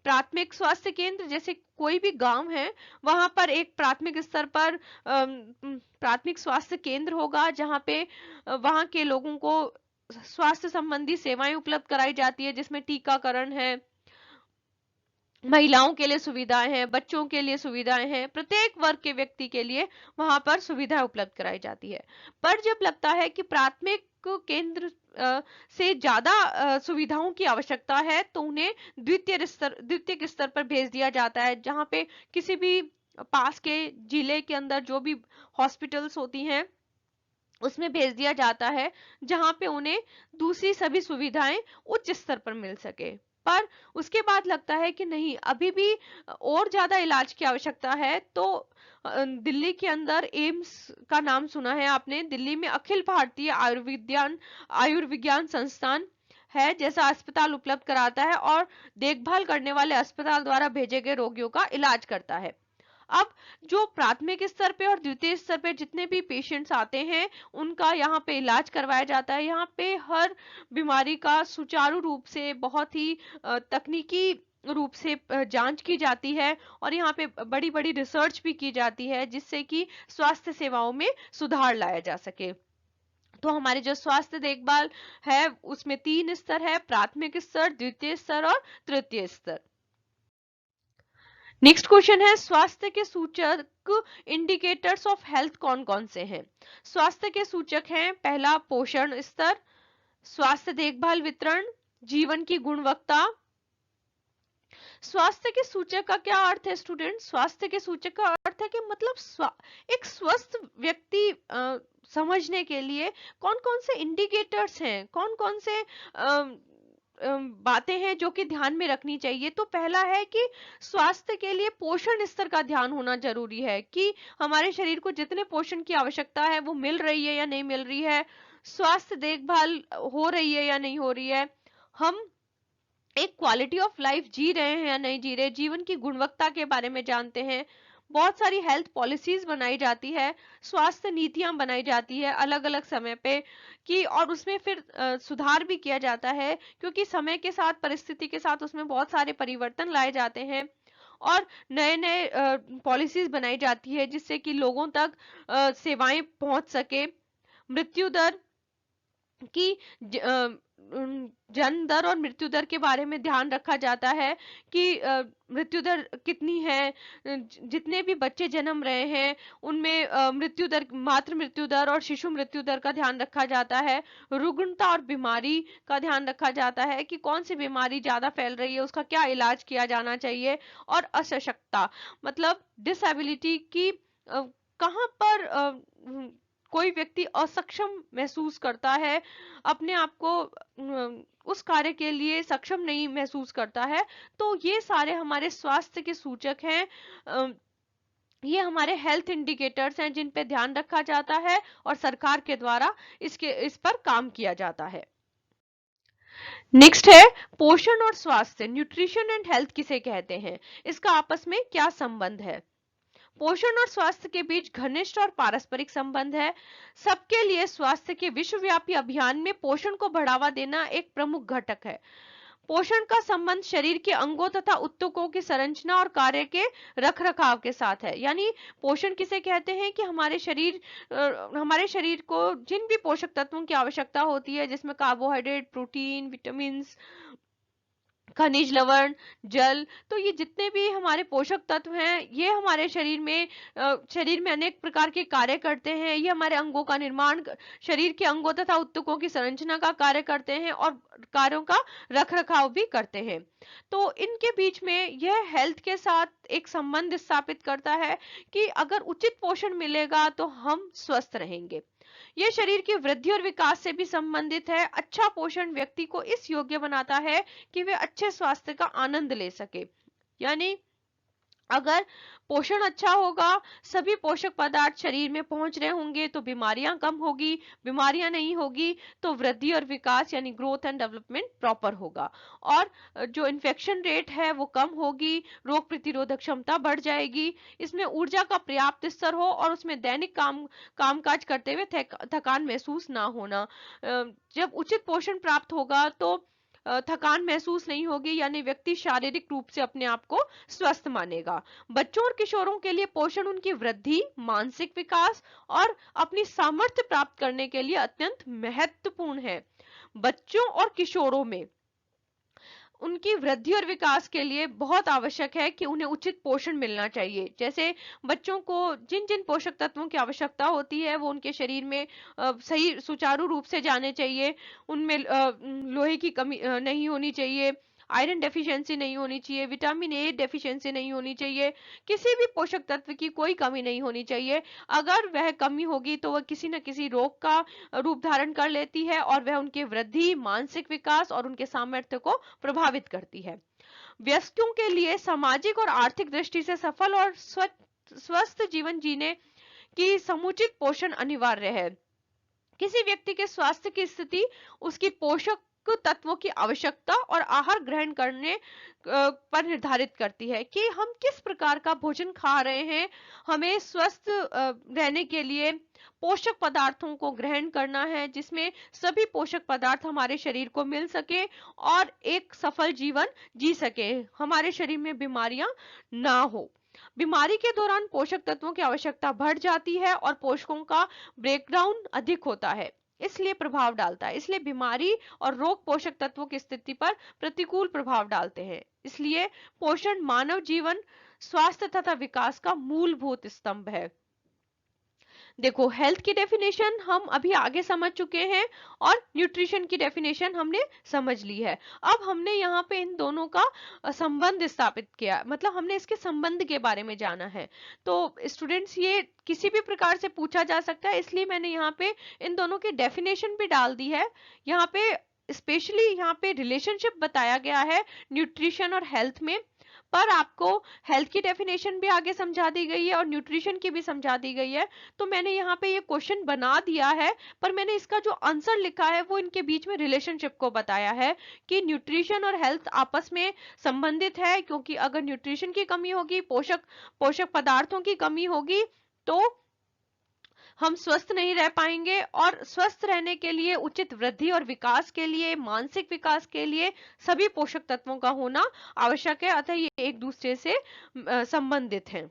प्राथमिक स्वास्थ्य केंद्र जैसे कोई भी गांव है वहां पर एक प्राथमिक स्तर पर प्राथमिक स्वास्थ्य केंद्र होगा जहां पे वहां के लोगों को स्वास्थ्य संबंधी सेवाएं उपलब्ध कराई जाती है, जिसमें टीकाकरण है, महिलाओं के लिए सुविधाएं हैं, बच्चों के लिए सुविधाएं हैं, प्रत्येक वर्ग के व्यक्ति के लिए वहां पर सुविधाएं उपलब्ध कराई जाती है। पर जब लगता है कि प्राथमिक केंद्र से ज्यादा सुविधाओं की आवश्यकता है तो उन्हें द्वितीयक स्तर पर भेज दिया जाता है, जहां पे किसी भी पास के जिले के अंदर जो भी हॉस्पिटल्स होती हैं उसमें भेज दिया जाता है, जहां पे उन्हें दूसरी सभी सुविधाएं उच्च स्तर पर मिल सके। पर उसके बाद लगता है कि नहीं, अभी भी और ज्यादा इलाज की आवश्यकता है, तो दिल्ली के अंदर एम्स का नाम सुना है आपने। दिल्ली में अखिल भारतीय आयुर्विज्ञान संस्थान है, जैसा अस्पताल उपलब्ध कराता है और देखभाल करने वाले अस्पताल द्वारा भेजे गए रोगियों का इलाज करता है। अब जो प्राथमिक स्तर पे और द्वितीय स्तर पे जितने भी पेशेंट्स आते हैं उनका यहाँ पे इलाज करवाया जाता है। यहाँ पे हर बीमारी का सुचारू रूप से, बहुत ही तकनीकी रूप से जांच की जाती है और यहाँ पे बड़ी बड़ी रिसर्च भी की जाती है, जिससे कि स्वास्थ्य सेवाओं में सुधार लाया जा सके। तो हमारे जो स्वास्थ्य देखभाल है उसमें 3 स्तर है: प्राथमिक स्तर, द्वितीय स्तर और तृतीय स्तर। नेक्स्ट क्वेश्चन है, स्वास्थ्य के सूचक इंडिकेटर्स ऑफ हेल्थ कौन कौन से हैं? स्वास्थ्य के सूचक हैं: पहला पोषण स्तर, स्वास्थ्य देखभाल वितरण, जीवन की गुणवत्ता। स्वास्थ्य के सूचक का क्या अर्थ है स्टूडेंट? स्वास्थ्य के सूचक का अर्थ है कि मतलब एक स्वस्थ व्यक्ति समझने के लिए कौन कौन से इंडिकेटर्स हैं, कौन कौन से बातें हैं जो कि ध्यान में रखनी चाहिए। तो पहला है कि स्वास्थ्य के लिए पोषण स्तर का ध्यान होना जरूरी है कि हमारे शरीर को जितने पोषण की आवश्यकता है वो मिल रही है या नहीं मिल रही है, स्वास्थ्य देखभाल हो रही है या नहीं हो रही है, हम एक क्वालिटी ऑफ लाइफ जी रहे हैं या नहीं जी रहे, जीवन की गुणवत्ता के बारे में जानते हैं। बहुत सारी हेल्थ पॉलिसीज बनाई जाती है, स्वास्थ्य नीतियां बनाई जाती है अलग अलग समय पे कि, और उसमें फिर सुधार भी किया जाता है क्योंकि समय के साथ, परिस्थिति के साथ उसमें बहुत सारे परिवर्तन लाए जाते हैं और नए नए पॉलिसीज बनाई जाती है जिससे कि लोगों तक सेवाएं पहुंच सके। मृत्यु दर की जन्म दर और मृत्यु दर के बारे में ध्यान रखा जाता है कि मृत्यु दर कितनी है, जितने भी बच्चे जन्म रहे हैं उनमें मृत्यु दर, मातृ मृत्यु दर और शिशु मृत्यु दर का ध्यान रखा जाता है। रुग्णता और बीमारी का ध्यान रखा जाता है कि कौन सी बीमारी ज्यादा फैल रही है, उसका क्या इलाज किया जाना चाहिए। और असशक्तता मतलब डिसेबिलिटी की कहाँ पर कोई व्यक्ति असक्षम महसूस करता है, अपने आप को उस कार्य के लिए सक्षम नहीं महसूस करता है, तो ये सारे हमारे स्वास्थ्य के सूचक हैं। ये हमारे हेल्थ इंडिकेटर्स हैं जिन पे ध्यान रखा जाता है और सरकार के द्वारा इस पर काम किया जाता है। नेक्स्ट है पोषण और स्वास्थ्य, न्यूट्रिशन एंड हेल्थ किसे कहते हैं, इसका आपस में क्या संबंध है। पोषण और स्वास्थ्य के बीच घनिष्ठ और पारस्परिक संबंध है। सबके लिए स्वास्थ्य के विश्वव्यापी अभियान में पोषण को बढ़ावा देना एक प्रमुख घटक है। पोषण का संबंध शरीर के अंगों तथा ऊतकों की संरचना और कार्य के रखरखाव के साथ है। यानी पोषण किसे कहते हैं कि हमारे शरीर को जिन भी पोषक तत्वों की आवश्यकता होती है, जिसमें कार्बोहाइड्रेट, प्रोटीन, विटामिन, खनिज लवण, जल, तो ये जितने भी हमारे पोषक तत्व हैं, ये हमारे शरीर में अनेक प्रकार के कार्य करते हैं। ये हमारे अंगों का निर्माण, शरीर के अंगों तथा ऊतकों की संरचना का कार्य करते हैं और कार्यों का रखरखाव भी करते हैं। तो इनके बीच में यह हेल्थ के साथ एक संबंध स्थापित करता है कि अगर उचित पोषण मिलेगा तो हम स्वस्थ रहेंगे। यह शरीर की वृद्धि और विकास से भी संबंधित है। अच्छा पोषण व्यक्ति को इस योग्य बनाता है कि वे अच्छे स्वास्थ्य का आनंद ले सके। यानी अगर पोषण अच्छा होगा, सभी पोषक पदार्थ शरीर में पहुंच रहे होंगे तो बीमारियां कम होगी, बीमारियां नहीं होगी तो वृद्धि और विकास यानी ग्रोथ एंड डेवलपमेंट प्रॉपर होगा, और जो इन्फेक्शन रेट है वो कम होगी, रोग प्रतिरोधक क्षमता बढ़ जाएगी, इसमें ऊर्जा का पर्याप्त स्तर हो और उसमें दैनिक कामकाज करते हुए थकान महसूस ना होना। जब उचित पोषण प्राप्त होगा तो थकान महसूस नहीं होगी, यानी व्यक्ति शारीरिक रूप से अपने आप को स्वस्थ मानेगा। बच्चों और किशोरों के लिए पोषण उनकी वृद्धि, मानसिक विकास और अपनी सामर्थ्य प्राप्त करने के लिए अत्यंत महत्वपूर्ण है। बच्चों और किशोरों में उनकी वृद्धि और विकास के लिए बहुत आवश्यक है कि उन्हें उचित पोषण मिलना चाहिए। जैसे बच्चों को जिन जिन पोषक तत्वों की आवश्यकता होती है वो उनके शरीर में सही सुचारू रूप से जाने चाहिए। उनमें लोहे की कमी नहीं होनी चाहिए, आयरन डेफिशिएंसी नहीं होनी चाहिए, विटामिन ए डेफिशिएंसी नहीं होनी चाहिए, किसी भी पोषक तत्व की कोई कमी नहीं होनी चाहिए। अगर वह कमी होगी तो वह किसी न किसी रोग का रूप धारण कर लेती है और वह उनकी वृद्धि, मानसिक विकास और उनके सामर्थ्य को प्रभावित करती है। वयस्कों के लिए सामाजिक और आर्थिक दृष्टि से सफल और स्वस्थ जीवन जीने की समुचित पोषण अनिवार्य है। किसी व्यक्ति के स्वास्थ्य की स्थिति उसकी पोषक तत्वों की आवश्यकता और आहार ग्रहण करने पर निर्धारित करती है कि हम किस प्रकार का भोजन खा रहे हैं। हमें स्वस्थ रहने के लिए पोषक पदार्थों को ग्रहण करना है जिसमें सभी पोषक पदार्थ हमारे शरीर को मिल सके और एक सफल जीवन जी सके, हमारे शरीर में बीमारियां ना हो। बीमारी के दौरान पोषक तत्वों की आवश्यकता बढ़ जाती है और पोषकों का ब्रेकडाउन अधिक होता है, इसलिए प्रभाव डालता है। इसलिए बीमारी और रोग पोषक तत्वों की स्थिति पर प्रतिकूल प्रभाव डालते हैं। इसलिए पोषण मानव जीवन, स्वास्थ्य तथा विकास का मूलभूत स्तंभ है। देखो, हेल्थ की डेफिनेशन हम अभी आगे समझ चुके हैं और न्यूट्रिशन की डेफिनेशन हमने समझ ली है। अब हमने यहाँ पे इन दोनों का संबंध स्थापित किया, मतलब हमने इसके संबंध के बारे में जाना है। तो स्टूडेंट्स, ये किसी भी प्रकार से पूछा जा सकता है, इसलिए मैंने यहाँ पे इन दोनों की डेफिनेशन भी डाल दी है। यहाँ पे स्पेशली यहाँ पे रिलेशनशिप बताया गया है न्यूट्रिशन और हेल्थ में, पर आपको हेल्थ की डेफिनेशन भी आगे समझा दी गई है और न्यूट्रिशन की भी समझा दी गई है। तो मैंने यहाँ पे ये क्वेश्चन बना दिया है, पर मैंने इसका जो आंसर लिखा है वो इनके बीच में रिलेशनशिप को बताया है कि न्यूट्रिशन और हेल्थ आपस में संबंधित है, क्योंकि अगर न्यूट्रिशन की कमी होगी, पोषक पदार्थों की कमी होगी, तो हम स्वस्थ नहीं रह पाएंगे। और स्वस्थ रहने के लिए, उचित वृद्धि और विकास के लिए, मानसिक विकास के लिए सभी पोषक तत्वों का होना आवश्यक है, अतः ये एक दूसरे से संबंधित हैं।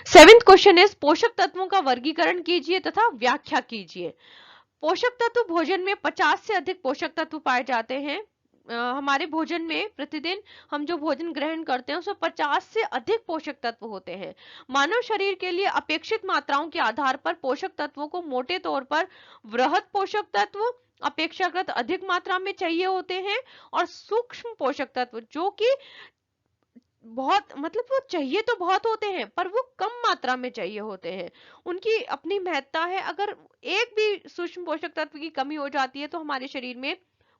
7th क्वेश्चन इज पोषक तत्वों का वर्गीकरण कीजिए तथा व्याख्या कीजिए। पोषक तत्व भोजन में 50 से अधिक पोषक तत्व पाए जाते हैं। हमारे भोजन में प्रतिदिन हम जो भोजन ग्रहण करते हैं उसमें 50 से अधिक पोषक तत्व होते हैं। मानव शरीर के लिए अपेक्षित मात्राओं के आधार पर पोषक तत्वों को मोटे तौर पर वृहद पोषक तत्व अपेक्षाकृत अधिक मात्रा में चाहिए होते हैं और सूक्ष्म पोषक तत्व जो कि बहुत मतलब वो चाहिए तो बहुत होते हैं पर वो कम मात्रा में चाहिए होते हैं। उनकी अपनी महत्ता है। अगर एक भी सूक्ष्म पोषक तत्व की कमी हो जाती है तो हमारे शरीर में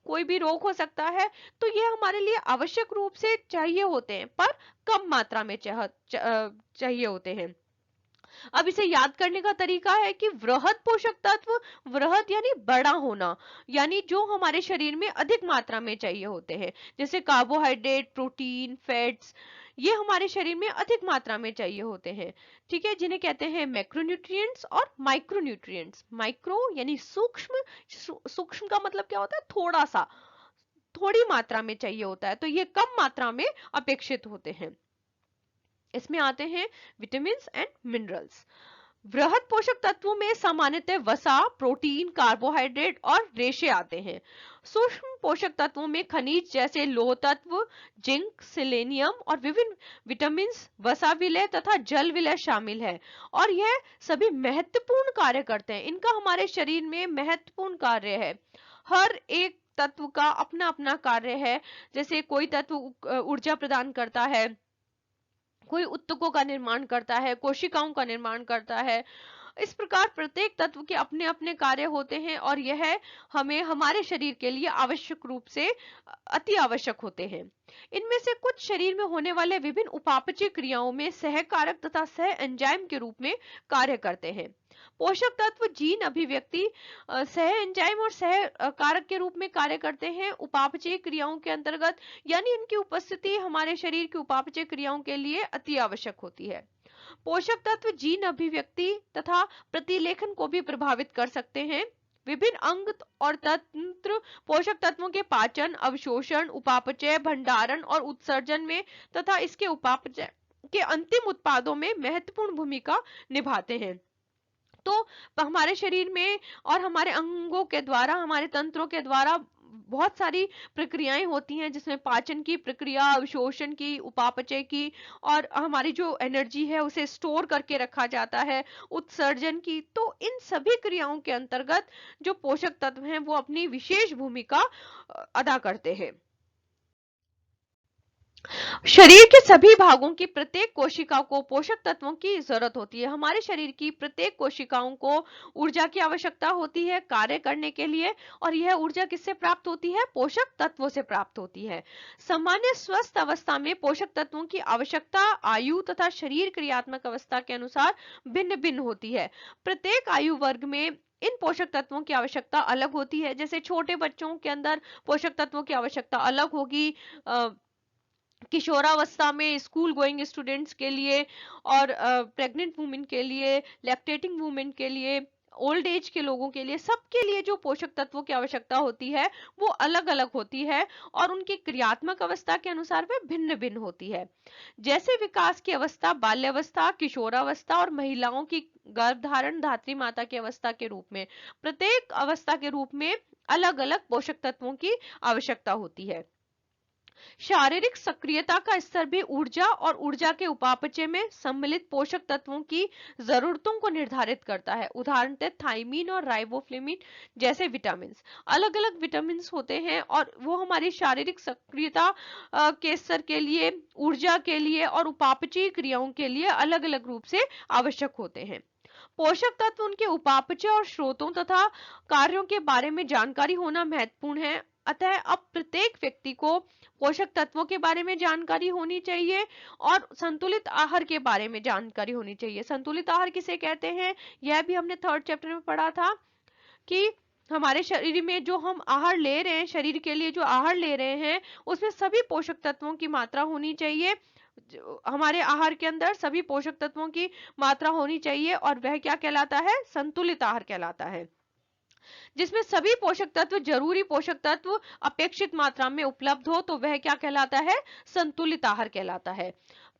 कोई भी रोग हो सकता है। तो ये हमारे लिए आवश्यक रूप से चाहिए होते हैं पर कम मात्रा में चाहिए होते हैं। अब इसे याद करने का तरीका है कि वृहद पोषक तत्व, वृहद यानी बड़ा होना, यानी जो हमारे शरीर में अधिक मात्रा में चाहिए होते हैं, जैसे कार्बोहाइड्रेट, प्रोटीन, फैट्स, ये हमारे शरीर में अधिक मात्रा में चाहिए होते हैं। ठीक है, जिन्हें कहते हैं मैक्रोन्यूट्रिएंट्स और माइक्रोन्यूट्रिएंट्स। माइक्रो यानी सूक्ष्म, सूक्ष्म का मतलब क्या होता है, थोड़ा सा, थोड़ी मात्रा में चाहिए होता है, तो ये कम मात्रा में अपेक्षित होते हैं। इसमें आते हैं विटामिन एंड मिनरल्स। वृहद पोषक तत्वों में सामान्यतः वसा, प्रोटीन, कार्बोहाइड्रेट और रेशे आते हैं। सूक्ष्म पोषक तत्वों में खनिज जैसे लौह तत्व, जिंक, सेलेनियम और विभिन्न विटामिन, वसा विलय तथा जल विलय शामिल है और यह सभी महत्वपूर्ण कार्य करते हैं। इनका हमारे शरीर में महत्वपूर्ण कार्य है। हर एक तत्व का अपना अपना कार्य है। जैसे कोई तत्व ऊर्जा प्रदान करता है, कोई उत्तकों का निर्माण करता है, कोशिकाओं का निर्माण करता है। इस प्रकार प्रत्येक तत्व के अपने अपने कार्य होते हैं और यह हमें हमारे शरीर के लिए आवश्यक रूप से अति आवश्यक होते हैं। इनमें से कुछ शरीर में होने वाले विभिन्न उपापचय क्रियाओं में सहकारक तथा सह एंजाइम के रूप में कार्य करते हैं। पोषक तत्व जीन अभिव्यक्ति सह एंजाइम और सह कारक के रूप में कार्य करते हैं उपापचय क्रियाओं के अंतर्गत, यानी इनकी उपस्थिति हमारे शरीर की उपापचय क्रियाओं के लिए अति आवश्यक होती है। पोषक तत्व जीन अभिव्यक्ति तथा प्रतिलेखन को भी प्रभावित कर सकते हैं। विभिन्न अंग और तंत्र पोषक तत्वों के पाचन, अवशोषण, उपापचय, भंडारण और उत्सर्जन में तथा इसके उपापचय के अंतिम उत्पादों में महत्वपूर्ण भूमिका निभाते हैं। तो हमारे शरीर में और हमारे अंगों के द्वारा, हमारे तंत्रों के द्वारा बहुत सारी प्रक्रियाएं होती हैं, जिसमें पाचन की प्रक्रिया, अवशोषण की, उपापचय की, और हमारी जो एनर्जी है उसे स्टोर करके रखा जाता है, उत्सर्जन की। तो इन सभी क्रियाओं के अंतर्गत जो पोषक तत्व हैं वो अपनी विशेष भूमिका अदा करते हैं। शरीर के सभी भागों की प्रत्येक कोशिका को पोषक तत्वों की जरूरत होती है। हमारे शरीर की प्रत्येक कोशिकाओं को ऊर्जा की आवश्यकता होती है कार्य करने के लिए, और यह ऊर्जा किससे प्राप्त होती है? पोषक तत्वों से प्राप्त होती है। सामान्य स्वस्थ अवस्था में पोषक तत्वों की आवश्यकता आयु तथा शरीर क्रियात्मक अवस्था के अनुसार भिन्न भिन्न होती है। प्रत्येक आयु वर्ग में इन पोषक तत्वों की आवश्यकता अलग होती है। जैसे छोटे बच्चों के अंदर पोषक तत्वों की आवश्यकता अलग होगी, किशोरावस्था में स्कूल गोइंग स्टूडेंट्स के लिए, और प्रेग्नेंट वुमेन के लिए, लैक्टेटिंग वुमेन के लिए, ओल्ड एज के लोगों के लिए, सबके लिए जो पोषक तत्वों की आवश्यकता होती है वो अलग अलग होती है और उनकी क्रियात्मक अवस्था के अनुसार वे भिन्न भिन्न होती है। जैसे विकास की अवस्था बाल्यावस्था, किशोरावस्था और महिलाओं की गर्भधारण धात्री माता की अवस्था के रूप में, प्रत्येक अवस्था के रूप में अलग अलग पोषक तत्वों की आवश्यकता होती है। शारीरिक सक्रियता का स्तर भी ऊर्जा और ऊर्जा के उपापचय में सम्मिलित पोषक तत्वों की जरूरतों को निर्धारित करता है। उदाहरणतः थाइमीन और राइबोफ्लेविन जैसे विटामिन, अलग अलग विटामिन होते हैं और वो हमारी शारीरिक सक्रियता के स्तर के लिए, ऊर्जा के लिए और उपापचयी क्रियाओं के लिए अलग अलग रूप से आवश्यक होते हैं। पोषक तत्व उनके उपापचय और स्रोतों तथा कार्यों के बारे में जानकारी होना महत्वपूर्ण है। अतः अब प्रत्येक व्यक्ति को पोषक तत्वों के बारे में जानकारी होनी चाहिए और संतुलित आहार के बारे में जानकारी होनी चाहिए। संतुलित आहार किसे कहते हैं, यह भी हमने 3rd चैप्टर में पढ़ा था कि हमारे शरीर में जो हम आहार ले रहे हैं, शरीर के लिए जो आहार ले रहे हैं, उसमें सभी पोषक तत्वों की मात्रा होनी चाहिए। हमारे आहार के अंदर सभी पोषक तत्वों की मात्रा होनी चाहिए और वह क्या कहलाता है? संतुलित आहार कहलाता है, जिसमें सभी पोषक तत्व, जरूरी पोषक तत्व अपेक्षित मात्रा में उपलब्ध हो, तो वह क्या कहलाता है? संतुलित आहार कहलाता है।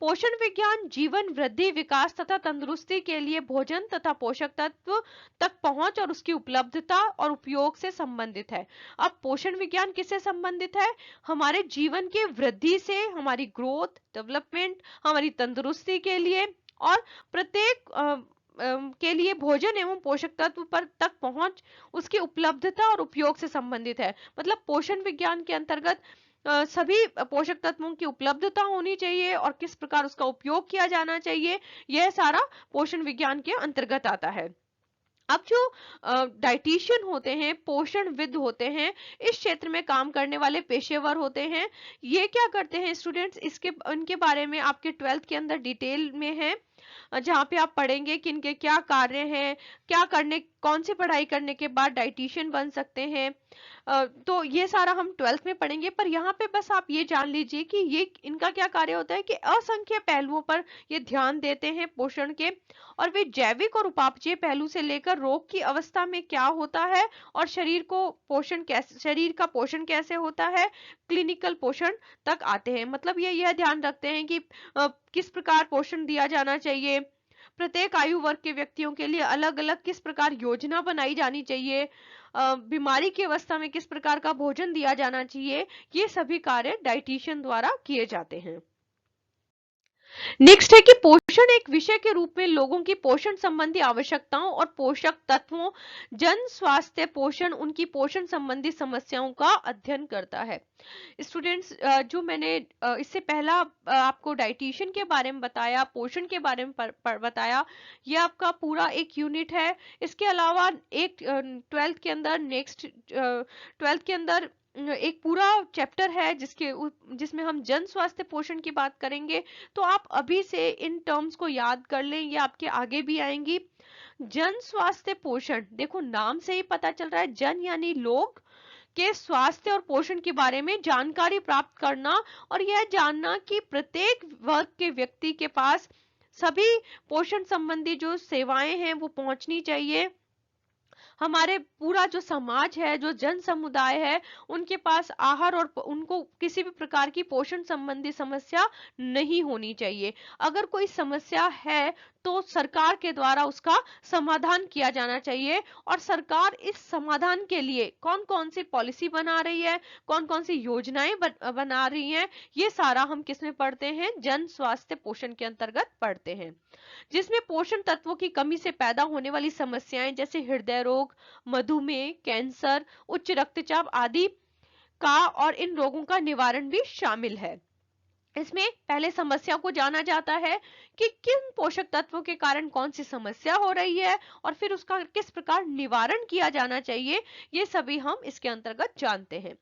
पोषण विज्ञान जीवन वृद्धि, विकास तथा तंदुरुस्ती के लिए भोजन तथा पोषक तत्व तक पहुंच और उसकी उपलब्धता और उपयोग से संबंधित है। अब पोषण विज्ञान किससे संबंधित है? हमारे जीवन की वृद्धि से, हमारी ग्रोथ, डेवलपमेंट, हमारी तंदुरुस्ती के लिए और प्रत्येक के लिए भोजन एवं पोषक तत्व पर तक पहुंच, उसकी उपलब्धता और उपयोग से संबंधित है। मतलब पोषण विज्ञान के अंतर्गत सभी पोषक तत्वों की उपलब्धता होनी चाहिए और किस प्रकार उसका उपयोग किया जाना चाहिए, यह सारा पोषण विज्ञान के अंतर्गत आता है। अब जो डाइटिशियन होते हैं, पोषणविद होते हैं, इस क्षेत्र में काम करने वाले पेशेवर होते हैं, ये क्या करते हैं स्टूडेंट्स, इसके उनके बारे में आपके 12th के अंदर डिटेल में है, जहाँ पे आप पढ़ेंगे कि इनके क्या कार्य हैं, क्या करने, कौन सी पढ़ाई करने के बाद डाइटिशियन बन सकते हैं। तो ये सारा हम 12th में पढ़ेंगे, पर यहाँ पे बस आप ये जान लीजिए कि ये इनका क्या कार्य होता है कि असंख्य पहलुओं पर ये ध्यान देते हैं पोषण के, और वे जैविक और उपापचय पहलू से लेकर रोग की अवस्था में क्या होता है और शरीर का पोषण कैसे होता है, क्लिनिकल पोषण तक आते हैं। मतलब ये यह ध्यान रखते हैं कि किस प्रकार पोषण दिया जाना चाहिए, प्रत्येक आयु वर्ग के व्यक्तियों के लिए अलग अलग किस प्रकार योजना बनाई जानी चाहिए, बीमारी की अवस्था में किस प्रकार का भोजन दिया जाना चाहिए, ये सभी कार्य डाइटिशियन द्वारा किए जाते हैं। नेक्स्ट है कि पोषण एक विषय के रूप में लोगों की पोषण संबंधी आवश्यकताओं और पोषक तत्वों, जन स्वास्थ्य पोषण, उनकी पोषण संबंधी समस्याओं का अध्ययन करता है। स्टूडेंट्स, जो मैंने इससे पहला आपको डाइटिशियन के बारे में बताया, पोषण के बारे में बताया, ये आपका पूरा एक यूनिट है। इसके अलावा एक 12th के अंदर एक पूरा चैप्टर है जिसमें हम जन स्वास्थ्य पोषण की बात करेंगे। तो आप अभी से इन टर्म्स को याद कर लें, ये आपके आगे भी आएंगी। जन स्वास्थ्य पोषण, देखो नाम से ही पता चल रहा है, जन यानी लोग के स्वास्थ्य और पोषण के बारे में जानकारी प्राप्त करना, और यह जानना कि प्रत्येक वर्ग के व्यक्ति के पास सभी पोषण संबंधी जो सेवाएं हैं वो पहुंचनी चाहिए। हमारे पूरा जो समाज है, जो जन समुदाय है, उनके पास आहार और उनको किसी भी प्रकार की पोषण संबंधी समस्या नहीं होनी चाहिए। अगर कोई समस्या है तो सरकार के द्वारा उसका समाधान किया जाना चाहिए, और सरकार इस समाधान के लिए कौन कौन सी पॉलिसी बना रही है, कौन कौन सी योजनाएं बना रही हैं, ये सारा हम किसमें पढ़ते हैं, जन स्वास्थ्य पोषण के अंतर्गत पढ़ते हैं, जिसमें पोषण तत्वों की कमी से पैदा होने वाली समस्याएं जैसे हृदय रोग, मधुमेह, कैंसर, उच्च रक्तचाप आदि का और इन रोगों का निवारण भी शामिल है। इसमें पहले समस्या को जाना जाता है कि किन पोषक तत्वों के कारण कौन सी समस्या हो रही है, और फिर उसका किस प्रकार निवारण किया जाना चाहिए, ये सभी हम इसके अंतर्गत जानते हैं।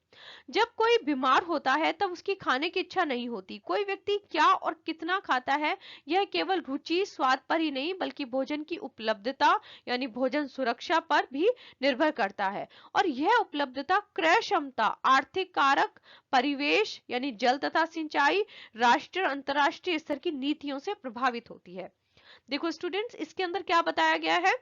जब कोई बीमार होता है तब उसकी खाने की इच्छा नहीं होती। कोई व्यक्ति क्या और कितना खाता है, यह केवल रुचि स्वाद पर ही नहीं बल्कि भोजन की उपलब्धता यानी भोजन सुरक्षा पर भी निर्भर करता है, और यह उपलब्धता, क्रय क्षमता, आर्थिक कारक, परिवेश यानी जल तथा सिंचाई, राष्ट्रीय और अंतरराष्ट्रीय स्तर की नीतियों से प्रभावित होती है। देखो स्टूडेंट्स, इसके अंदर क्या बताया गया है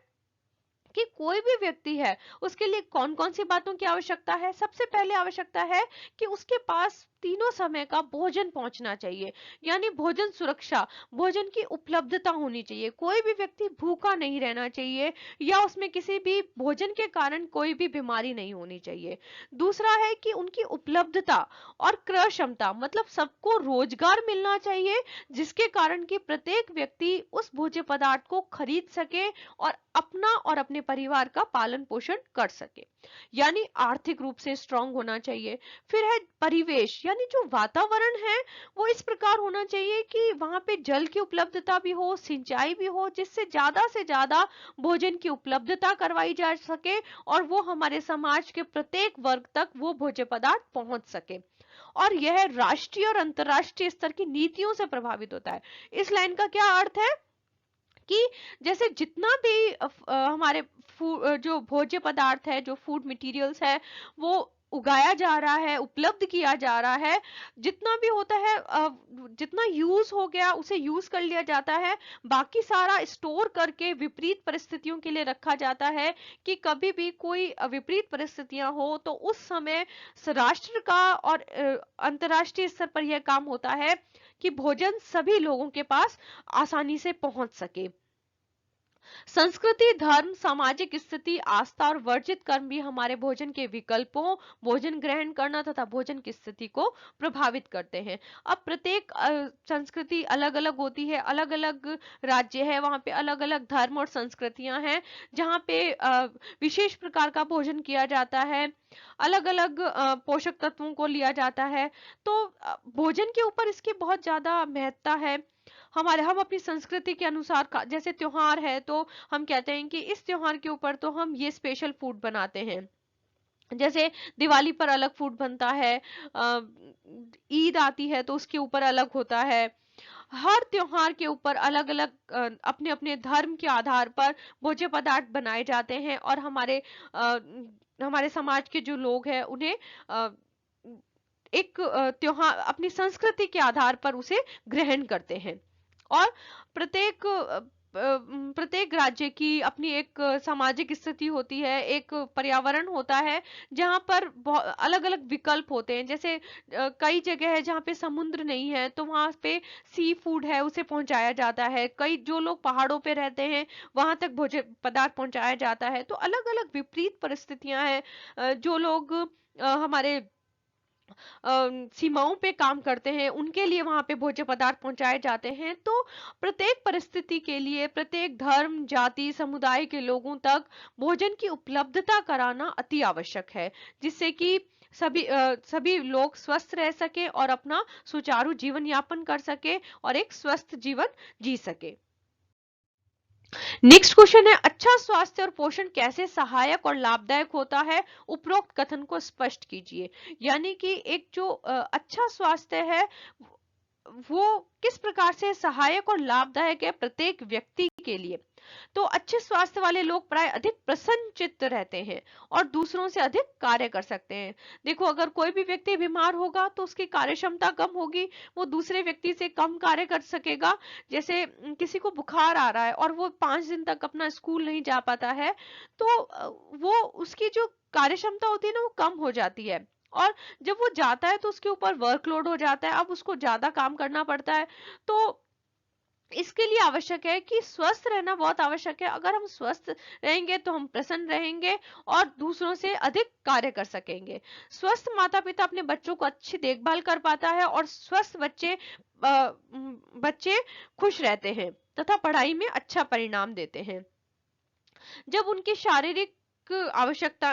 कि कोई भी व्यक्ति है उसके लिए कौन कौन सी बातों की आवश्यकता है। सबसे पहले आवश्यकता है कि उसके पास तीनों समय का भोजन पहुंचना चाहिए, यानी भोजन सुरक्षा, भोजन की उपलब्धता होनी चाहिए। कोई भी व्यक्ति भूखा नहीं रहना चाहिए, या उसमें किसी भी भोजन के कारण कोई भी बीमारी नहीं होनी चाहिए। दूसरा है कि उनकी उपलब्धता और क्रय क्षमता, मतलब सबको रोजगार मिलना चाहिए जिसके कारण कि प्रत्येक व्यक्ति उस भोज्य पदार्थ को खरीद सके और अपना और अपने परिवार का पालन पोषण कर सके, यानी आर्थिक रूप से स्ट्रांग होना चाहिए। फिर है परिवेश, यानी जो वातावरण है वो इस प्रकार होना चाहिए कि वहां पे जल की उपलब्धता भी हो, सिंचाई भी हो, जिससे ज्यादा से ज्यादा भोजन की उपलब्धता करवाई जा सके और वो हमारे समाज के प्रत्येक वर्ग तक वो भोज्य पदार्थ पहुंच सके। और यह राष्ट्रीय और अंतरराष्ट्रीय स्तर की नीतियों से प्रभावित होता है। इस लाइन का क्या अर्थ है कि जैसे जितना भी हमारे जो भोज्य पदार्थ है, जो फूड मटेरियल्स है, वो उगाया जा रहा है, उपलब्ध किया जा रहा है, जितना भी होता है, जितना यूज हो गया उसे यूज कर लिया जाता है, बाकी सारा स्टोर करके विपरीत परिस्थितियों के लिए रखा जाता है कि कभी भी कोई विपरीत परिस्थितियां हो तो उस समय राष्ट्र का और अंतरराष्ट्रीय स्तर पर यह काम होता है कि भोजन सभी लोगों के पास आसानी से पहुंच सके। संस्कृति, धर्म, सामाजिक स्थिति, आस्था और वर्जित कर्म भी हमारे भोजन के विकल्पों, भोजन ग्रहण करना तथा भोजन की स्थिति को प्रभावित करते हैं। अब प्रत्येक संस्कृति अलग अलग होती है, अलग अलग राज्य है, वहां पे अलग अलग धर्म और संस्कृतियां हैं, जहाँ पे विशेष प्रकार का भोजन किया जाता है, अलग अलग पोषक तत्वों को लिया जाता है। तो भोजन के ऊपर इसकी बहुत ज्यादा महत्ता है। हम अपनी संस्कृति के अनुसार जैसे त्योहार है तो हम कहते हैं कि इस त्योहार के ऊपर तो हम ये स्पेशल फूड बनाते हैं। जैसे दिवाली पर अलग फूड बनता है, ईद आती है तो उसके ऊपर अलग होता है। हर त्योहार के ऊपर अलग अलग अपने अपने धर्म के आधार पर भोज्य पदार्थ बनाए जाते हैं, और हमारे समाज के जो लोग हैं उन्हें अ, एक त्योहार अपनी संस्कृति के आधार पर उसे ग्रहण करते हैं। और प्रत्येक प्रत्येक राज्य की अपनी एक सामाजिक स्थिति होती है, एक पर्यावरण होता है जहाँ पर अलग अलग विकल्प होते हैं। जैसे कई जगह है जहाँ पे समुद्र नहीं है तो वहां पे सी फूड है उसे पहुंचाया जाता है। कई जो लोग पहाड़ों पे रहते हैं वहां तक भोजन पदार्थ पहुंचाया जाता है। तो अलग अलग विपरीत परिस्थितियां हैं। जो लोग हमारे सीमाओं पे काम करते हैं उनके लिए वहां पे भोज्य पदार्थ पहुंचाए जाते हैं। तो प्रत्येक परिस्थिति के लिए प्रत्येक धर्म, जाति, समुदाय के लोगों तक भोजन की उपलब्धता कराना अति आवश्यक है, जिससे कि सभी लोग स्वस्थ रह सके और अपना सुचारू जीवन यापन कर सके और एक स्वस्थ जीवन जी सके। नेक्स्ट क्वेश्चन है, अच्छा स्वास्थ्य और पोषण कैसे सहायक और लाभदायक होता है? उपरोक्त कथन को स्पष्ट कीजिए। यानी कि एक जो अच्छा स्वास्थ्य है वो किस प्रकार से सहायक और लाभदायक है प्रत्येक व्यक्ति के लिए। तो अच्छे स्वास्थ्य वाले लोग प्राय अधिक प्रसन्नचित्त रहते हैं और दूसरों से अधिक कार्य कर सकते हैं। देखो, अगर कोई भी व्यक्ति बीमार होगा तो उसकी कार्य क्षमता कम होगी, वो दूसरे व्यक्ति से कम कार्य कर सकेगा। जैसे किसी को बुखार आ रहा है और वो 5 दिन तक अपना स्कूल नहीं जा पाता है, तो वो उसकी जो कार्य क्षमता होती है ना वो कम हो जाती है, और जब वो जाता है तो उसके ऊपर वर्कलोड हो जाता है, अब उसको ज्यादा काम करना पड़ता है। तो इसके लिए आवश्यक है कि स्वस्थ रहना बहुत आवश्यक है। अगर हम स्वस्थ रहेंगे तो हम प्रसन्न रहेंगे और दूसरों से अधिक कार्य कर सकेंगे। स्वस्थ माता पिता अपने बच्चों को अच्छी देखभाल कर पाता है और स्वस्थ बच्चे खुश रहते हैं तथा पढ़ाई में अच्छा परिणाम देते हैं। जब उनकी शारीरिक आवश्यकता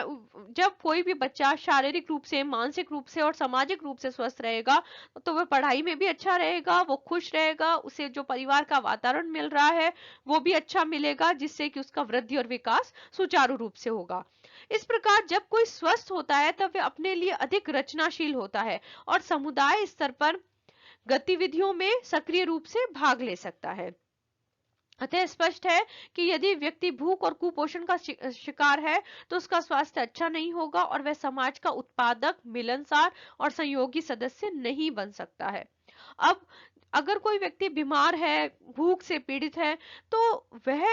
जब कोई भी बच्चा शारीरिक रूप से, मानसिक रूप से और सामाजिक रूप से स्वस्थ रहेगा तो वह पढ़ाई में भी अच्छा रहेगा, वो खुश रहेगा, उसे जो परिवार का वातावरण मिल रहा है वो भी अच्छा मिलेगा, जिससे कि उसका वृद्धि और विकास सुचारू रूप से होगा। इस प्रकार जब कोई स्वस्थ होता है तब वह अपने लिए अधिक रचनाशील होता है और समुदाय स्तर पर गतिविधियों में सक्रिय रूप से भाग ले सकता है। अतः स्पष्ट है कि यदि व्यक्ति भूख और कुपोषण का शिकार है तो उसका स्वास्थ्य अच्छा नहीं होगा और वह समाज का उत्पादक, मिलनसार और सहयोगी सदस्य नहीं बन सकता है। अब अगर कोई व्यक्ति बीमार है, भूख से पीड़ित है, तो वह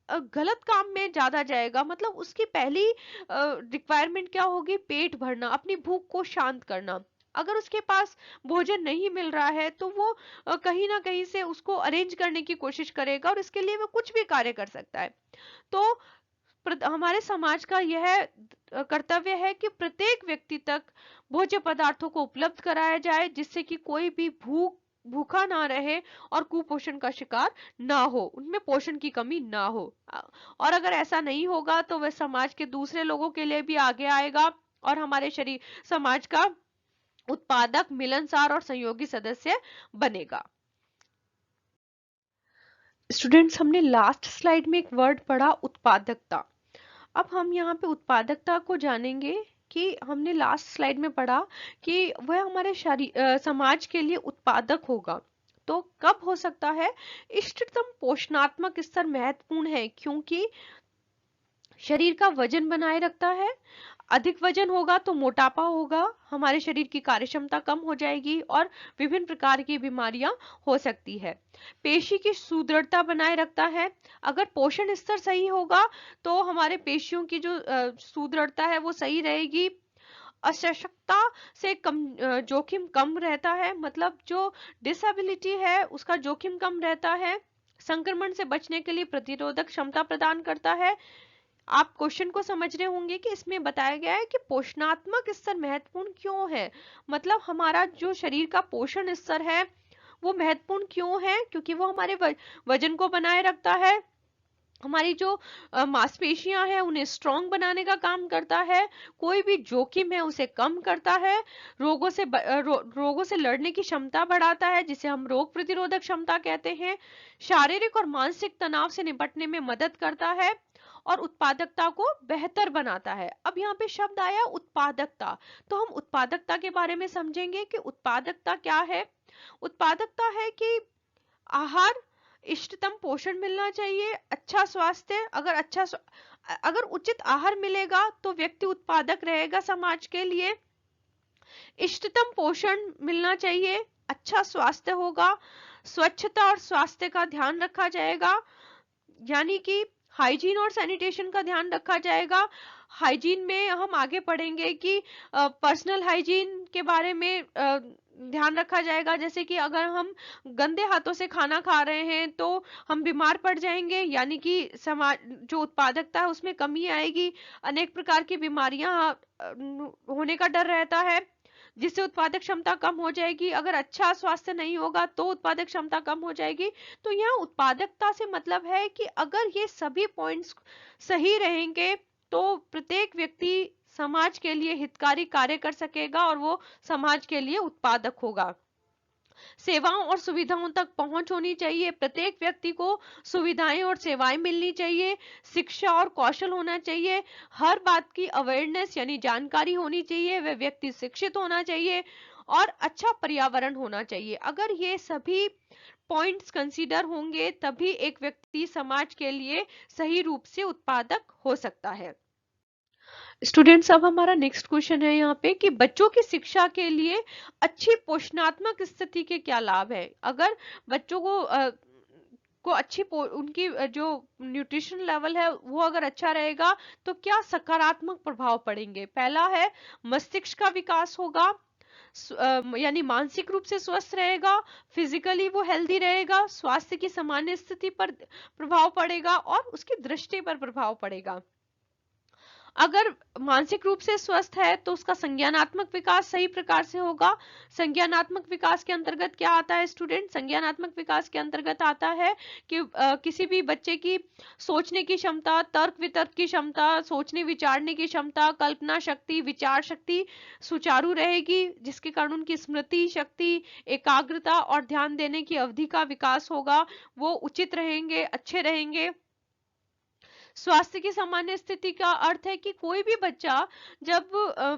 गलत काम में ज्यादा जाएगा। मतलब उसकी पहली रिक्वायरमेंट क्या होगी? पेट भरना, अपनी भूख को शांत करना। अगर उसके पास भोजन नहीं मिल रहा है तो वो कहीं ना कहीं से उसको अरेंज करने की कोशिश करेगा और इसके लिए वो कुछ भी कार्य कर सकता है। तो हमारे समाज का यह कर्तव्य है कि प्रत्येक व्यक्ति तक भोज्य पदार्थों को उपलब्ध कराया जाए, जिससे कि कोई भी भूखा ना रहे और कुपोषण का शिकार ना हो, उनमें पोषण की कमी ना हो। और अगर ऐसा नहीं होगा तो वह समाज के दूसरे लोगों के लिए भी आगे आएगा और हमारे समाज का उत्पादक, मिलनसार और सहयोगी सदस्य बनेगा। स्टूडेंट्स, हमने लास्ट स्लाइड में एक वर्ड पढ़ा, उत्पादकता। अब हम यहाँ पे उत्पादकता को जानेंगे कि हमने लास्ट स्लाइड में पढ़ा कि वह हमारे समाज के लिए उत्पादक होगा। तो कब हो सकता है? इष्टतम पोषणात्मक स्तर महत्वपूर्ण है क्योंकि शरीर का वजन बनाए रखता है। अधिक वजन होगा तो मोटापा होगा, हमारे शरीर की कार्यक्षमता कम हो जाएगी और विभिन्न प्रकार की बीमारियां हो सकती है। पेशी की सुदृढ़ता बनाए रखता है। अगर पोषण स्तर सही होगा तो हमारे पेशियों की जो सुदृढ़ता है वो सही रहेगी। अशक्तता से जोखिम कम रहता है, मतलब जो डिसेबिलिटी है उसका जोखिम कम रहता है। संक्रमण से बचने के लिए प्रतिरोधक क्षमता प्रदान करता है। आप क्वेश्चन को समझ रहे होंगे कि इसमें बताया गया है कि पोषणात्मक स्तर महत्वपूर्ण क्यों है। मतलब हमारा जो शरीर का पोषण स्तर है वो महत्वपूर्ण क्यों है, क्योंकि वो हमारे वजन को बनाए रखता है, हमारी जो मांसपेशियां हैं उन्हें स्ट्रांग बनाने का काम करता है, कोई भी जोखिम है उसे कम करता है, रोगों से लड़ने की क्षमता बढ़ाता है जिसे हम रोग प्रतिरोधक क्षमता कहते हैं, शारीरिक और मानसिक तनाव से निपटने में मदद करता है और उत्पादकता को बेहतर बनाता है। अब यहाँ पे शब्द आया उत्पादकता, तो हम उत्पादकता के बारे में समझेंगे कि उत्पादकता क्या है। उत्पादकता है कि आहार, इष्टतम पोषण मिलना चाहिए, अच्छा स्वास्थ्य, अगर उचित आहार मिलेगा तो व्यक्ति उत्पादक रहेगा समाज के लिए, इष्टतम पोषण मिलना चाहिए, अच्छा स्वास्थ्य होगा, स्वच्छता और स्वास्थ्य का ध्यान रखा जाएगा, यानी कि हाइजीन और सैनिटेशन का ध्यान रखा जाएगा। हाइजीन में हम आगे पढ़ेंगे कि पर्सनल हाइजीन के बारे में ध्यान रखा जाएगा, जैसे कि अगर हम गंदे हाथों से खाना खा रहे हैं तो हम बीमार पड़ जाएंगे, यानी कि समाज जो उत्पादकता है उसमें कमी आएगी, अनेक प्रकार की बीमारियां होने का डर रहता है जिससे उत्पादक क्षमता कम हो जाएगी। अगर अच्छा स्वास्थ्य नहीं होगा तो उत्पादक क्षमता कम हो जाएगी। तो यहाँ उत्पादकता से मतलब है कि अगर ये सभी पॉइंट्स सही रहेंगे तो प्रत्येक व्यक्ति समाज के लिए हितकारी कार्य कर सकेगा और वो समाज के लिए उत्पादक होगा। सेवाओं और सुविधाओं तक पहुंच होनी चाहिए, प्रत्येक व्यक्ति को सुविधाएं और सेवाएं मिलनी चाहिए, शिक्षा और कौशल होना चाहिए, हर बात की अवेयरनेस यानी जानकारी होनी चाहिए, वह व्यक्ति शिक्षित होना चाहिए और अच्छा पर्यावरण होना चाहिए। अगर ये सभी पॉइंट्स कंसीडर होंगे तभी एक व्यक्ति समाज के लिए सही रूप से उत्पादक हो सकता है। स्टूडेंट्स, अब हमारा नेक्स्ट क्वेश्चन है यहाँ पे कि बच्चों की शिक्षा के लिए अच्छी पोषणात्मक स्थिति के क्या लाभ है। अगर बच्चों को उनकी जो न्यूट्रिशन लेवल है वो अगर अच्छा रहेगा तो क्या सकारात्मक प्रभाव पड़ेंगे। पहला है मस्तिष्क का विकास होगा, यानी मानसिक रूप से स्वस्थ रहेगा, फिजिकली वो हेल्दी रहेगा, स्वास्थ्य की सामान्य स्थिति पर प्रभाव पड़ेगा और उसकी दृष्टि पर प्रभाव पड़ेगा। अगर मानसिक रूप से स्वस्थ है तो उसका संज्ञानात्मक विकास सही प्रकार से होगा। संज्ञानात्मक विकास के अंतर्गत क्या आता है स्टूडेंट? संज्ञानात्मक विकास के अंतर्गत आता है कि किसी भी बच्चे की सोचने की क्षमता, तर्क वितर्क की क्षमता, सोचने विचारने की क्षमता, कल्पना शक्ति, विचार शक्ति सुचारू रहेगी, जिसके कारण उनकी स्मृति शक्ति, एकाग्रता और ध्यान देने की अवधि का विकास होगा, वो उचित रहेंगे, अच्छे रहेंगे। स्वास्थ्य की सामान्य स्थिति का अर्थ है कि कोई भी बच्चा जब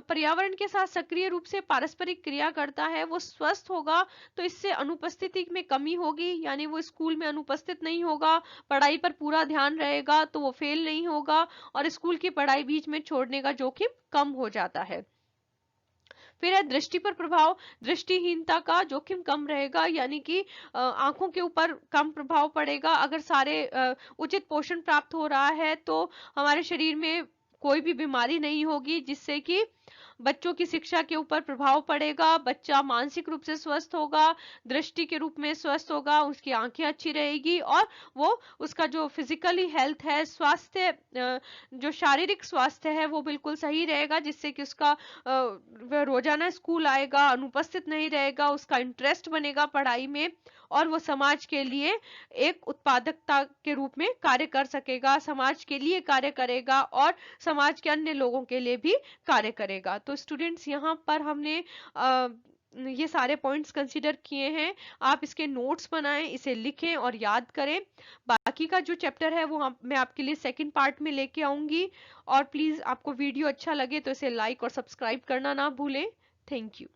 पर्यावरण के साथ सक्रिय रूप से पारस्परिक क्रिया करता है वो स्वस्थ होगा, तो इससे अनुपस्थिति में कमी होगी, यानी वो स्कूल में अनुपस्थित नहीं होगा, पढ़ाई पर पूरा ध्यान रहेगा तो वो फेल नहीं होगा और स्कूल की पढ़ाई बीच में छोड़ने का जोखिम कम हो जाता है। फिर है दृष्टि पर प्रभाव, दृष्टिहीनता का जोखिम कम रहेगा, यानी कि आंखों के ऊपर कम प्रभाव पड़ेगा। अगर सारे उचित पोषण प्राप्त हो रहा है तो हमारे शरीर में कोई भी बीमारी नहीं होगी, जिससे कि बच्चों की शिक्षा के ऊपर प्रभाव पड़ेगा, बच्चा मानसिक रूप से स्वस्थ होगा, दृष्टि के रूप में स्वस्थ होगा, उसकी आंखें अच्छी रहेगी और वो उसका जो फिजिकली हेल्थ है, स्वास्थ्य, जो शारीरिक स्वास्थ्य है वो बिल्कुल सही रहेगा, जिससे कि उसका वह रोजाना स्कूल आएगा, अनुपस्थित नहीं रहेगा, उसका इंटरेस्ट बनेगा पढ़ाई में और वो समाज के लिए एक उत्पादकता के रूप में कार्य कर सकेगा, समाज के लिए कार्य करेगा और समाज के अन्य लोगों के लिए भी कार्य करेगा। तो स्टूडेंट्स, यहाँ पर हमने ये सारे पॉइंट्स कंसीडर किए हैं। आप इसके नोट्स बनाएं, इसे लिखें और याद करें। बाकी का जो चैप्टर है वो मैं आपके लिए सेकंड पार्ट में लेके आऊंगी। और प्लीज आपको वीडियो अच्छा लगे तो इसे लाइक और सब्सक्राइब करना ना भूलें। Thank you.